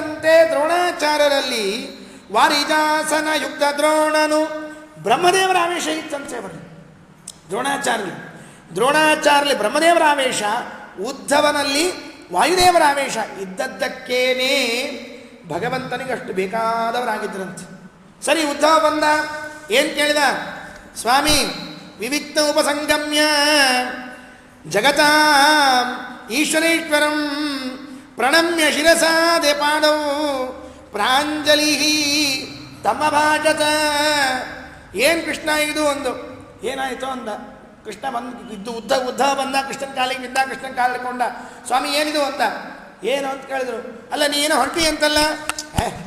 ಹೇಳಿದರಂತೆ ದ್ರೋಣಾಚಾರ್ಯರಲ್ಲಿ ವಾರಿಜಾಸನ ಯುಕ್ತ ದ್ರೋಣನು ಬ್ರಹ್ಮದೇವರ ಆವೇಶ ಇತ್ತಂತೆ ಅವರಲ್ಲಿ. ದ್ರೋಣಾಚಾರ್ಯರಲ್ಲಿ ಬ್ರಹ್ಮದೇವರ ಆವೇಶ, ಉದ್ಧವನಲ್ಲಿ ವಾಯುದೇವರ ಆವೇಶ ಇದ್ದದ್ದಕ್ಕೇನೆ ಭಗವಂತನಿಗೆ ಅಷ್ಟು ಬೇಕಾದವರಾಗಿದ್ದರಂತೆ. ಸರಿ, ಉದ್ಧವ ಬಂದ, ಏನು ಕೇಳಿದ? ಸ್ವಾಮಿ, ವಿವಿಕ್ತ ಉಪಸಂಗಮ್ಯ ಜಗತಾ ಈಶ್ವರೇಶ್ವರಂ ಪ್ರಣಮ್ಯ ಶಿರಸಾದೆ ಪಾದೌ ಪ್ರಾಂಜಲಿ ತಮ್ಮ ಭಾಜತ. ಏನು ಕೃಷ್ಣ ಇದು ಒಂದು ಏನಾಯಿತು ಅಂದ. ಕೃಷ್ಣ ಇದ್ದು ಉದ್ಧವ ಬಂದ, ಕೃಷ್ಣನ ಕಾಲಿಗೆ ಬಿದ್ದ, ಕೃಷ್ಣನ ಕಾಲು ಹಿಡ್ಕೊಂಡ. ಸ್ವಾಮಿ ಏನಿದು ಅಂತ. ಏನು ಅಂತ ಕೇಳಿದ್ರು. ಅಲ್ಲ ನೀನು ಹೊರಟಿ ಅಂತಲ್ಲ.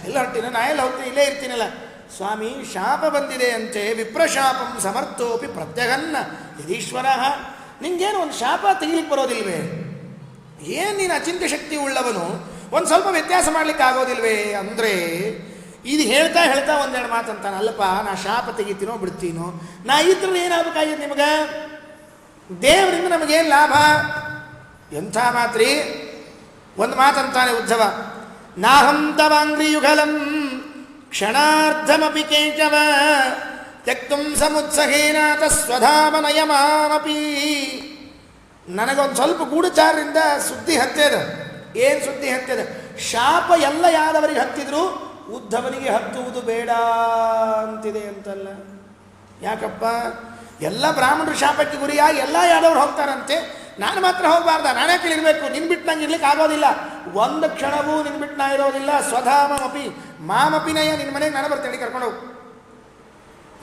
ಎಲ್ಲ ಹೊರಟಿನ, ನಾ ಎಲ್ಲ ಹೋಗ್ತೀನಿ, ಇಲ್ಲೇ ಇರ್ತೀನಲ್ಲ. ಸ್ವಾಮಿ, ಶಾಪ ಬಂದಿದೆ ಅಂತೆ. ವಿಪ್ರಶಾಪಂ ಸಮರ್ಥೋಪಿ ಪ್ರತ್ಯಗನ್ನ ಯದೀಶ್ವರ. ನಿಂಗೇನು ಒಂದು ಶಾಪ ತೆಗಿಲಿಕ್ಕೆ ಬರೋದಿಲ್ವೇ? ಏನು ನೀನು ಅಚಿಂತ್ಯ ಶಕ್ತಿ ಉಳ್ಳವನು, ಒಂದು ಸ್ವಲ್ಪ ವ್ಯತ್ಯಾಸ ಮಾಡ್ಲಿಕ್ಕೆ ಆಗೋದಿಲ್ವೇ ಅಂದರೆ, ಇದು ಹೇಳ್ತಾ ಒಂದೆರಡು ಮಾತಂತಾನೆ. ಅಲ್ಲಪ್ಪ, ನಾ ಶಾಪ ತೆಗಿತೀನೋ ಬಿಡ್ತೀನೋ, ನಾ ಇದ್ರಲ್ಲಿ ಏನಾಗಬೇಕಾಗಿದೆ ನಿಮಗೆ? ದೇವರಿಂದ ನಮಗೇನು ಲಾಭ? ಎಂಥ ಮಾತ್ರಿ. ಒಂದು ಮಾತಂತಾನೆ ಉದ್ಧವ, ನಾಹಂ ತವಾಂಗ್ರಿಯುಗಲಂ ಕ್ಷಣಾರ್ಧಮಪಿ ಕೇಶವ ತ್ಯಕ್ತುಂ ಸಮುತ್ಸಹೇನಾಥ ಸ್ವಧಾಮನಯ ಮಾಮಪಿ. ನನಗೊಂದು ಸ್ವಲ್ಪ ಗೂಢಚಾರರಿಂದ ಸುದ್ದಿ ಹತ್ಯದ. ಏನು ಸುದ್ದಿ ಹತ್ಯದ? ಶಾಪ ಎಲ್ಲ ಯಾದವರಿಗೆ ಹತ್ತಿದ್ರು, ಉದ್ಧವನಿಗೆ ಹತ್ತುವುದು ಬೇಡ ಅಂತಿದೆ ಅಂತಲ್ಲ. ಯಾಕಪ್ಪ? ಎಲ್ಲ ಬ್ರಾಹ್ಮಣರು ಶಾಪಕ್ಕೆ ಗುರಿಯಾಗಿ ಎಲ್ಲ ಯಾದವರು ಹೋಗ್ತಾರಂತೆ, ನಾನು ಮಾತ್ರ ಹೋಗಬಾರ್ದ? ನಾನೇ ಕೇಳಿರ್ಬೇಕು. ನಿನ್ ಬಿಟ್ಟು ನಂಗೆ ಇರ್ಲಿಕ್ಕೆ ಆಗೋದಿಲ್ಲ, ಒಂದು ಕ್ಷಣವೂ ನಿನ್ ಬಿಟ್ಟು ನಾ ಇರೋದಿಲ್ಲ. ಸ್ವಧಾಮಪಿ ಮಾಮಪಿನಯ, ನಿನ್ನ ಮನೆಗೆ ನಾನು ಬರ್ತೇನೆ, ಕರ್ಕೊಂಡು ಹೋಗು.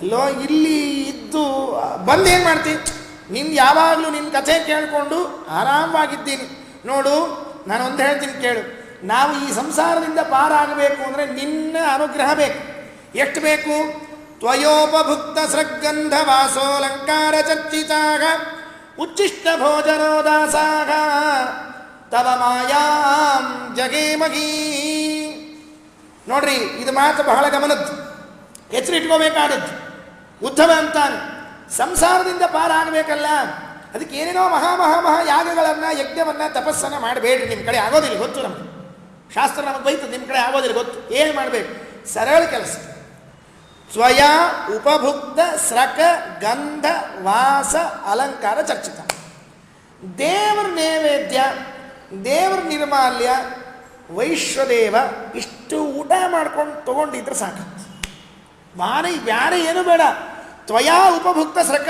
ಅಲ್ಲೋ, ಇಲ್ಲಿ ಇದ್ದು ಬಂದೇನು ಮಾಡ್ತೀನಿ? ನಿನ್ನ ಯಾವಾಗಲೂ ನಿನ್ನ ಕಥೆ ಕೇಳಿಕೊಂಡು ಆರಾಮವಾಗಿದ್ದೀನಿ ನೋಡು. ನಾನು ಒಂದು ಹೇಳ್ತೀನಿ ಕೇಳು. ನಾವು ಈ ಸಂಸಾರದಿಂದ ಪಾರಾಗಬೇಕು ಅಂದರೆ ನಿನ್ನ ಅನುಗ್ರಹ ಬೇಕು. ಎಷ್ಟು ಬೇಕು? ತ್ವಯೋಪಭುಕ್ತ ಸೃಗ್ಗಂಧ ವಾಸೋಲಂಕಾರ ಚರ್ಚಿತಾಗ ಉಚ್ಚಿಷ್ಟ ಭೋಜನೋ ದಾಸಾಗ ತವ ಮಾಯಾಂ ಜಗೇಮಗೀ. ನೋಡ್ರಿ, ಇದು ಮಾತು ಬಹಳ ಗಮನದ್ದು, ಎಚ್ಚರಿಟ್ಕೋಬೇಕಾದದ್ದು. ಉದ್ಧವ ಅಂತಾನೆ, ಸಂಸಾರದಿಂದ ಪಾರಾಗಬೇಕಲ್ಲ, ಅದಕ್ಕೆ ಏನೇನೋ ಮಹಾ ಯಾಗಗಳನ್ನು, ಯಜ್ಞವನ್ನು, ತಪಸ್ಸನ್ನು ಮಾಡಬೇಡ್ರಿ. ನಿಮ್ಮ ಕಡೆ ಆಗೋದಿಲ್ಲ, ಗೊತ್ತು ನಮಗೆ. ಶಾಸ್ತ್ರ ನಮಗೆ ಬೈತದೆ, ನಿಮ್ಮ ಕಡೆ ಆಗೋದಿಲ್ಲ, ಗೊತ್ತು. ಏನು ಮಾಡಬೇಕು? ಸರಳ ಕೆಲಸ. ಸ್ವಯ ಉಪಭುಕ್ತ ಸ್ರಕ ಗಂಧ ವಾಸ ಅಲಂಕಾರ ಚರ್ಚಿತ. ದೇವರ ನೈವೇದ್ಯ, ದೇವರ ನಿರ್ಮಾಲ್ಯ, ವೈಶ್ವದೇವ ಇಷ್ಟು ಊಟ ಮಾಡ್ಕೊಂಡು ತೊಗೊಂಡಿದ್ರೆ ಸಾಕು. ಬ್ಯಾರೆ ಏನು ಬೇಡ. ತ್ವಯಾ ಉಪಭುಕ್ತ ಸ್ರಕ,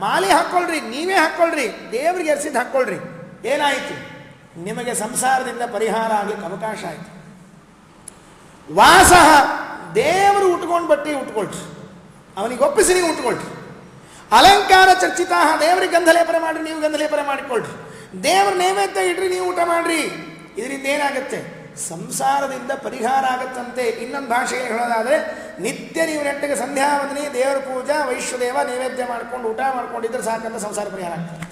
ಮಾಲೆ ಹಾಕ್ಕೊಳ್ರಿ, ನೀವೇ ಹಾಕ್ಕೊಳ್ರಿ, ದೇವರಿಗೆ ಎರ್ಸಿದ್ದು ಹಾಕ್ಕೊಳ್ರಿ. ಏನಾಯಿತು? ನಿಮಗೆ ಸಂಸಾರದಿಂದ ಪರಿಹಾರ ಆಗಲಿಕ್ಕೆ ಅವಕಾಶ ಆಯಿತು. ವಾಸ, ದೇವರು ಉಟ್ಕೊಂಡು ಬಟ್ಟೆ ಉಟ್ಕೊಳ್ರಿ, ಅವನಿಗೆ ಒಪ್ಪಿಸಿ ನೀವು ಉಟ್ಕೊಳ್ರಿ. ಅಲಂಕಾರ ಚರ್ಚಿತ, ದೇವರಿಗೆ ಗಂಧಲೇಪನ ಮಾಡ್ರಿ, ನೀವು ಗಂಧಲೇಪನ ಮಾಡಿಕೊಳ್ರಿ. ದೇವರ ನೈವೇದ್ಯ ಇಡ್ರಿ, ನೀವು ಊಟ ಮಾಡ್ರಿ. ಇದರಿಂದ ಏನಾಗುತ್ತೆ? ಸಂಸಾರದಿಂದ ಪರಿಹಾರ ಆಗತ್ತಂತೆ. ಇನ್ನೊಂದು ಭಾಷೆಗೆ ಹೇಳೋದಾದರೆ, ನಿತ್ಯ ನೀವು ನೆಟ್ಟಿಗೆ ಸಂಧ್ಯಾ ವಂದನೆ, ದೇವರ ಪೂಜಾ, ವೈಶ್ವದೇವ ನೈವೇದ್ಯ ಮಾಡ್ಕೊಂಡು ಊಟ ಮಾಡ್ಕೊಂಡಿದ್ರೆ ಸಾಕಂತ ಸಂಸಾರ ಪರಿಹಾರ ಆಗ್ತದೆ.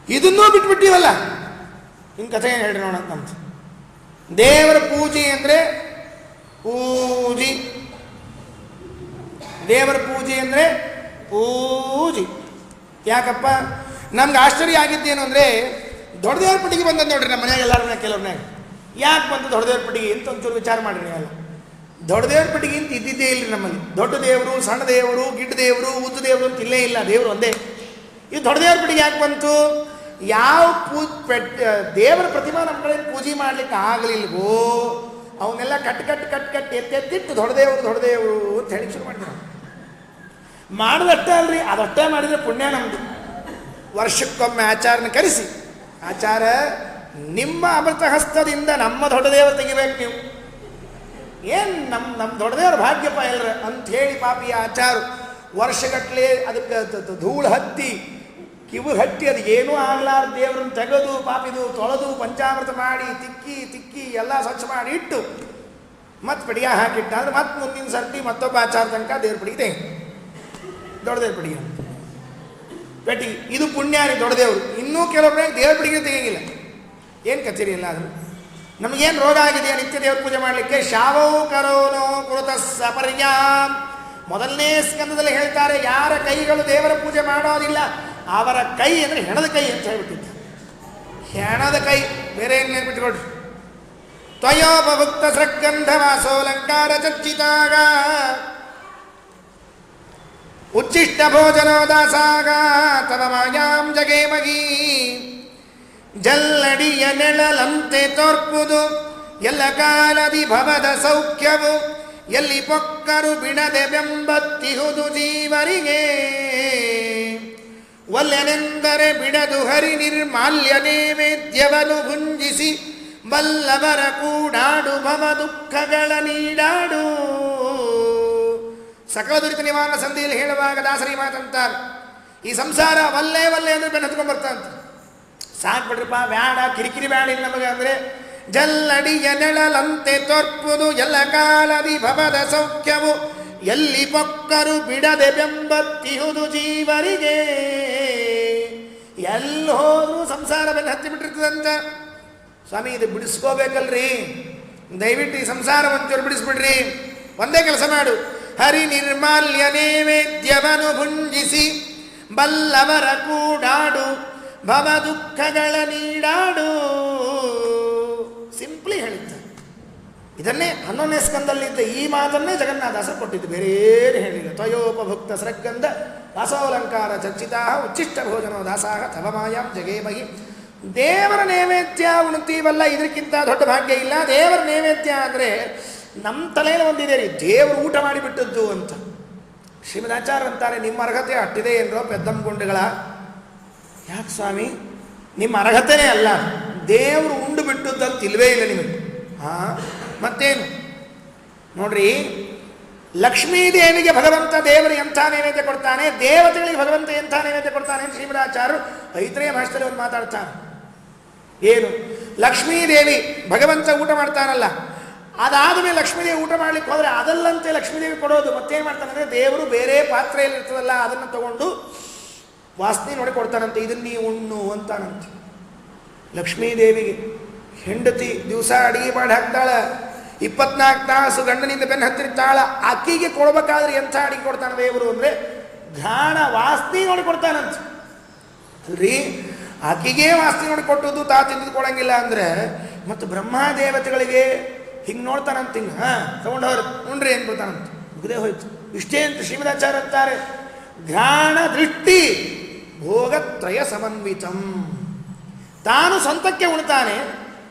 ಇದನ್ನೂ ಬಿಟ್ಬಿಟ್ಟಿವಲ್ಲ, ಇನ್ನು ಕಥೆ ಏನು ಹೇಳ್ರಿ ನೋಡೋಣ. ನಮ್ದು ದೇವರ ಪೂಜೆ ಅಂದರೆ ಪೂಜಿ, ದೇವರ ಪೂಜೆ ಅಂದರೆ ಪೂಜಿ. ಯಾಕಪ್ಪ? ನಮ್ಗೆ ಆಶ್ಚರ್ಯ ಆಗಿದ್ದೇನು ಅಂದರೆ, ದೊಡ್ಡ ದೇವ್ರ ಪಟ್ಟಿಗೆ ಬಂದದ್ದು ನೋಡ್ರಿ ನಮ್ಮ ಮನೆಯಾಗ, ಎಲ್ಲರ ಮನೆಯಾಗ, ಕೆಲವ್ರನ್ಯಾಗ. ಯಾಕೆ ಬಂತು ದೊಡ್ಡ ದೇವ್ರ ಪಟ್ಟಿಗೆ ಅಂತ ಒಂಚೂರು ವಿಚಾರ ಮಾಡಿರಿ ನೀವೆಲ್ಲ. ದೊಡ್ಡ ದೇವ್ರ ಪಟ್ಟಿಗೆ ಅಂತ ಇದ್ದಿದ್ದೇ ಇಲ್ಲ ನಮ್ಮಲ್ಲಿ. ದೊಡ್ಡ ದೇವರು, ಸಣ್ಣ ದೇವರು, ಗಿಡ್ಡ ದೇವರು, ಉದ್ದ ದೇವರು ಅಂತ ಇಲ್ಲೇ ಇಲ್ಲ. ದೇವರು ಒಂದೇ. ಇದು ದೊಡ್ಡ ದೇವ್ರ ಪಟ್ಟಿಗೆ ಯಾಕೆ ಬಂತು? ಯಾವ ದೇವರ ಪ್ರತಿಮಾ ನಮ್ಮ ಕಡೆ ಪೂಜೆ ಮಾಡ್ಲಿಕ್ಕೆ ಆಗಲಿಲ್ವೋ ಅವನ್ನೆಲ್ಲ ಕಟ್ ಎತ್ತಿಟ್ಟು ದೊಡ್ಡ ದೇವರು ಅಂತ ಹೇಳಿ ಶುರು ಮಾಡಿದ್ರು. ಮಾಡೋದಷ್ಟೇ ಅಲ್ರಿ, ಅದಷ್ಟೇ ಮಾಡಿದರೆ ಪುಣ್ಯ ನಮ್ಮದು. ವರ್ಷಕ್ಕೊಮ್ಮೆ ಆಚಾರನ ಕರೆಸಿ, ಆಚಾರ ನಿಮ್ಮ ಅಮೃತ ಹಸ್ತದಿಂದ ನಮ್ಮ ದೊಡ್ಡ ದೇವರು ತೆಗಿಬೇಕು ನೀವು. ಏನು ನಮ್ಮ ದೊಡ್ಡ ದೇವ್ರ ಭಾಗ್ಯಪ್ಪ ಎಲ್ಲರ ಅಂಥೇಳಿ ಪಾಪಿ ಆಚಾರ ವರ್ಷಗಟ್ಟಲೆ ಅದಕ್ಕೆ ಧೂಳು ಹತ್ತಿ ಕಿವು ಹಟ್ಟಿ ಅದು ಏನೂ ಆಗ್ಲಾರ ದೇವ್ರನ್ನ ತೆಗೆದು ಪಾಪಿದು ತೊಳೆದು ಪಂಚಾಮೃತ ಮಾಡಿ ತಿಕ್ಕಿ ಎಲ್ಲ ಸ್ವಚ್ಛ ಮಾಡಿ ಇಟ್ಟು ಮತ್ತೆ ಪಡಿಯ ಹಾಕಿಟ್ಟ ಅಂದ್ರೆ ಮತ್ತೆ ಮುಂದಿನ ಸರ್ತಿ ಮತ್ತೊಬ್ಬ ಆಚಾರ ತನಕ ದೇವ್ರ ಪಡಿಗೆ ದೊಡ್ಡ ದೇವ್ರ ಪಡಿಗೆ ಪೆಟ್ಟಿ. ಇದು ಪುಣ್ಯ ರೀ ದೊಡ್ಡ ದೇವರು. ಇನ್ನೂ ಕೆಲವೊಬ್ಬರೇ ದೇವ್ರ ಪಡಿಗೆ ತೆಗಿಯಂಗಿಲ್ಲ. ಏನು ಕಚೇರಿ ಇಲ್ಲ ಅದು. ನಮಗೇನು ರೋಗ ಆಗಿದೆಯಾ ನಿತ್ಯ ದೇವ್ರ ಪೂಜೆ ಮಾಡಲಿಕ್ಕೆ? ಶಾವೋ ಕರೋನೋ ಕುರುತ ಸಪರ್ಯಾಮ್. ಮೊದಲನೇ ಸ್ಕಂದದಲ್ಲಿ ಹೇಳ್ತಾರೆ, ಯಾರ ಕೈಗಳು ದೇವರ ಪೂಜೆ ಮಾಡೋದಿಲ್ಲ ಅವರ ಕೈ ಅಂದರೆ ಹೆಣದ ಕೈ ಅಂತ ಹೇಳ್ಬಿಟ್ಟಿದ್ದ. ಹೆಣದ ಕೈ ಬೇರೆ ಏನು ಬಿಟ್ಕೊಡ್ರಿ. ತ್ವಯೋಪಭುಕ್ತ ಸೃಗ್ಗಂಧ ವಾಸೋಲಂಕಾರ ಚರ್ಚಿತಾಗ ಉಚ್ಚಿಷ್ಟ ಭೋಜನೋ ದಾಸಾಗ ತವ ಮಾಯಾಂ ಜಗೇಮಗಿ ಜಲ್ಲಡಿಯ ನೆಳಲಂತೆ ತೋರ್ಪುದು ಎಲ್ಲ ಕಾಲದಿ ಭವದ ಸೌಖ್ಯವು ಎಲ್ಲಿ ಪೊಕ್ಕರು ಬಿಡದೆ ಬೆಂಬತ್ತಿಹುದು ಜೀವರಿಗೆ ಒಲ್ಲೆನೆಂದರೆ ಬಿಡದು ಹರಿ ನಿರ್ಮಾಲ್ಯ ನೈವೇದ್ಯವನ್ನು ಭುಂಜಿಸಿ ಬಲ್ಲವರ ಕೂಡಾಡು ಭವ ದುಃಖಗಳ ನೀಡಾಡು. ಸಕಲ ದುರಿತ ನಿವಾರಣ ಸಂಧಿಯಲ್ಲಿ ಹೇಳುವಾಗ ದಾಸರಿ ಮಾತಂತಾರೆ, ಈ ಸಂಸಾರ ವಲ್ಲೆ ವಲ್ಲೆ ಅಂದ್ರೆ ಬೆನ್ನ ಹತ್ಕೊಂಡು ಬರ್ತಾಂತ. ಸಾಕ್ಬಿಡ್ರಪ್ಪ, ಬ್ಯಾಡ, ಕಿರಿಕಿರಿ ಬ್ಯಾಡ ಇಲ್ಲ ನಮಗೆ ಅಂದರೆ ಜಲ್ಲಡಿಯ ನೆಳಲಂತೆ ತೋರ್ಪುದು ಎಲ್ಲ ಕಾಲದಿ ಭವದ ಸೌಖ್ಯವು ಎಲ್ಲಿ ಪೊಕ್ಕರು ಬಿಡದೆ ಬೆಂಬತ್ತಿಹುದು ಜೀವರಿಗೆ. ಎಲ್ಲಿ ಹೋದ್ರು ಸಂಸಾರ ಬೆನ್ನ ಹತ್ತಿ ಬಿಟ್ಟಿರ್ತದಂತ. ಸ್ವಾಮಿ ಇದು ಬಿಡಿಸ್ಕೋಬೇಕಲ್ರಿ, ದಯವಿಟ್ಟು ಈ ಸಂಸಾರ ಒಂಚೂರು ಬಿಡಿಸ್ಬಿಡ್ರಿ. ಒಂದೇ ಕೆಲಸ ಮಾಡು, ಹರಿ ನಿರ್ಮಾಲ್ಯ ನೈವೇದ್ಯವನ್ನು ಭುಂಜಿಸಿ ಬಲ್ಲವರ ಕೂಡಾಡು ಭವ ದುಃಖಗಳ ನೀಡಾಡು. ಸಿಂಪ್ಲಿ ಹೇಳಿದ್ದ. ಇದನ್ನೇ 11ನೇ ಸ್ಕಂದಲ್ಲಿದ್ದ ಈ ಮಾತನ್ನೇ ಜಗನ್ನಾಥದಾಸ ಕೊಟ್ಟಿದ್ದು, ಬೇರೇನು ಹೇಳಿಲ್ಲ. ತ್ವಯೋಪಭುಕ್ತ ಸೃಗ್ಗಂಧ ವಾಸೋಲಂಕಾರ ಚರ್ಚಿತಾ ಉಚ್ಚಿಷ್ಟ ಭೋಜನೋ ದಾಸಾಹ ತವ ಮಾಯಾಂ ಜಗೇಮಹಿ. ದೇವರ ನೈವೇದ್ಯ ಉಣ್ತೀವಲ್ಲ, ಇದಕ್ಕಿಂತ ದೊಡ್ಡ ಭಾಗ್ಯ ಇಲ್ಲ. ದೇವರ ನೈವೇದ್ಯ ಅಂದರೆ ನಮ್ಮ ತಲೆಯಲ್ಲಿ ಒಂದಿದೆ ರೀ, ದೇವರು ಊಟ ಮಾಡಿಬಿಟ್ಟದ್ದು ಅಂತ. ಶ್ರೀಮದಾಚಾರ್ಯ ಅಂತಾರೆ, ನಿಮ್ಮ ಅರ್ಹತೆ ಅಟ್ಟಿದೆ ಏನರೋ ಪೆದ್ದಮ್ಮಗುಂಡುಗಳ. ಯಾಕೆ ಸ್ವಾಮಿ? ನಿಮ್ಮ ಅರ್ಹತೆನೇ ಅಲ್ಲ, ದೇವರು ಉಂಡು ಬಿಟ್ಟದ್ದಂತ ಇಲ್ವೇ ಇಲ್ಲ ನಿಮಗೆ. ಮತ್ತೇನು ನೋಡ್ರಿ, ಲಕ್ಷ್ಮೀದೇವಿಗೆ ಭಗವಂತ ದೇವರು ಎಂಥ ನೈವೇದ್ಯ ಕೊಡ್ತಾನೆ, ದೇವತೆಗಳಿಗೆ ಭಗವಂತ ಎಂಥ ನೈವೇದ್ಯ ಕೊಡ್ತಾನೆ ಅಂತ ಶ್ರೀಮದಾಚಾರ್ಯರು ಐತ್ರೇಯ ಭಾಷೆಯಲ್ಲಿ ಒಂದು ಮಾತಾಡ್ತಾರೆ. ಏನು? ಲಕ್ಷ್ಮೀದೇವಿ ಭಗವಂತ ಊಟ ಮಾಡ್ತಾನಲ್ಲ, ಅದಾದ ಮೇಲೆ ಲಕ್ಷ್ಮೀದೇವಿ ಊಟ ಮಾಡ್ಲಿಕ್ಕೆ ಹೋದರೆ ಅದಲ್ಲಂತೆ ಲಕ್ಷ್ಮೀದೇವಿ ಕೊಡೋದು. ಮತ್ತೇನು ಮಾಡ್ತಾನೆ ಅಂದರೆ, ದೇವರು ಬೇರೆ ಪಾತ್ರೆಯಲ್ಲಿ ಇರ್ತದಲ್ಲ ಅದನ್ನು ತಗೊಂಡು ವಾಸನೆ ನೋಡಿ ಕೊಡ್ತಾನಂತೆ, ಇದನ್ನು ನೀವು ಉಣ್ಣು ಅಂತಾನಂತೆ. ಲಕ್ಷ್ಮೀದೇವಿಗೆ ಹೆಂಡತಿ ದಿವಸ ಅಡಿಗೆ ಮಾಡಿ ಹಾಕ್ತಾಳೆ, 24 ತಾಸು ಗಂಡನಿಂದ ಬೆನ್ನು ಹತ್ತಿರ್ತಾಳ. ಅಕ್ಕಿಗೆ ಕೊಡ್ಬೇಕಾದ್ರೆ ಎಂಥ ಅಡಿಗೆ ಕೊಡ್ತಾನೆ ದೇವರು ಅಂದರೆ ಘಾಣ ವಾಸನೆ ನೋಡಿ ಕೊಡ್ತಾನಂತ. ಅಲ್ರಿ, ಆಕೆಗೆ ವಾಸನೆ ನೋಡಿ ಕೊಟ್ಟದ್ದು ತಾ ತಿಂದು ಕೊಡಂಗಿಲ್ಲ ಅಂದರೆ ಮತ್ತು ಬ್ರಹ್ಮದೇವತೆಗಳಿಗೆ ಹಿಂಗೆ ನೋಡ್ತಾನಂತ, ಹಿಂಗೆ ತಗೊಂಡವ್ರು ಉಣ್ರಿ ಏನು ಕೊಡ್ತಾನಂತ. ಮುಗದೇ ಹೋಯ್ತು. ಇಷ್ಟೇ ಅಂತ ಶ್ರೀಮದಾಚಾರ್ಯ ಅಂತಾರೆ, ಘ್ರಾಣ ದೃಷ್ಟಿ ಭೋಗತ್ರಯ ಸಮನ್ವಿತಂ. ತಾನು ಸ್ವಂತಕ್ಕೆ ಉಣ್ತಾನೆ,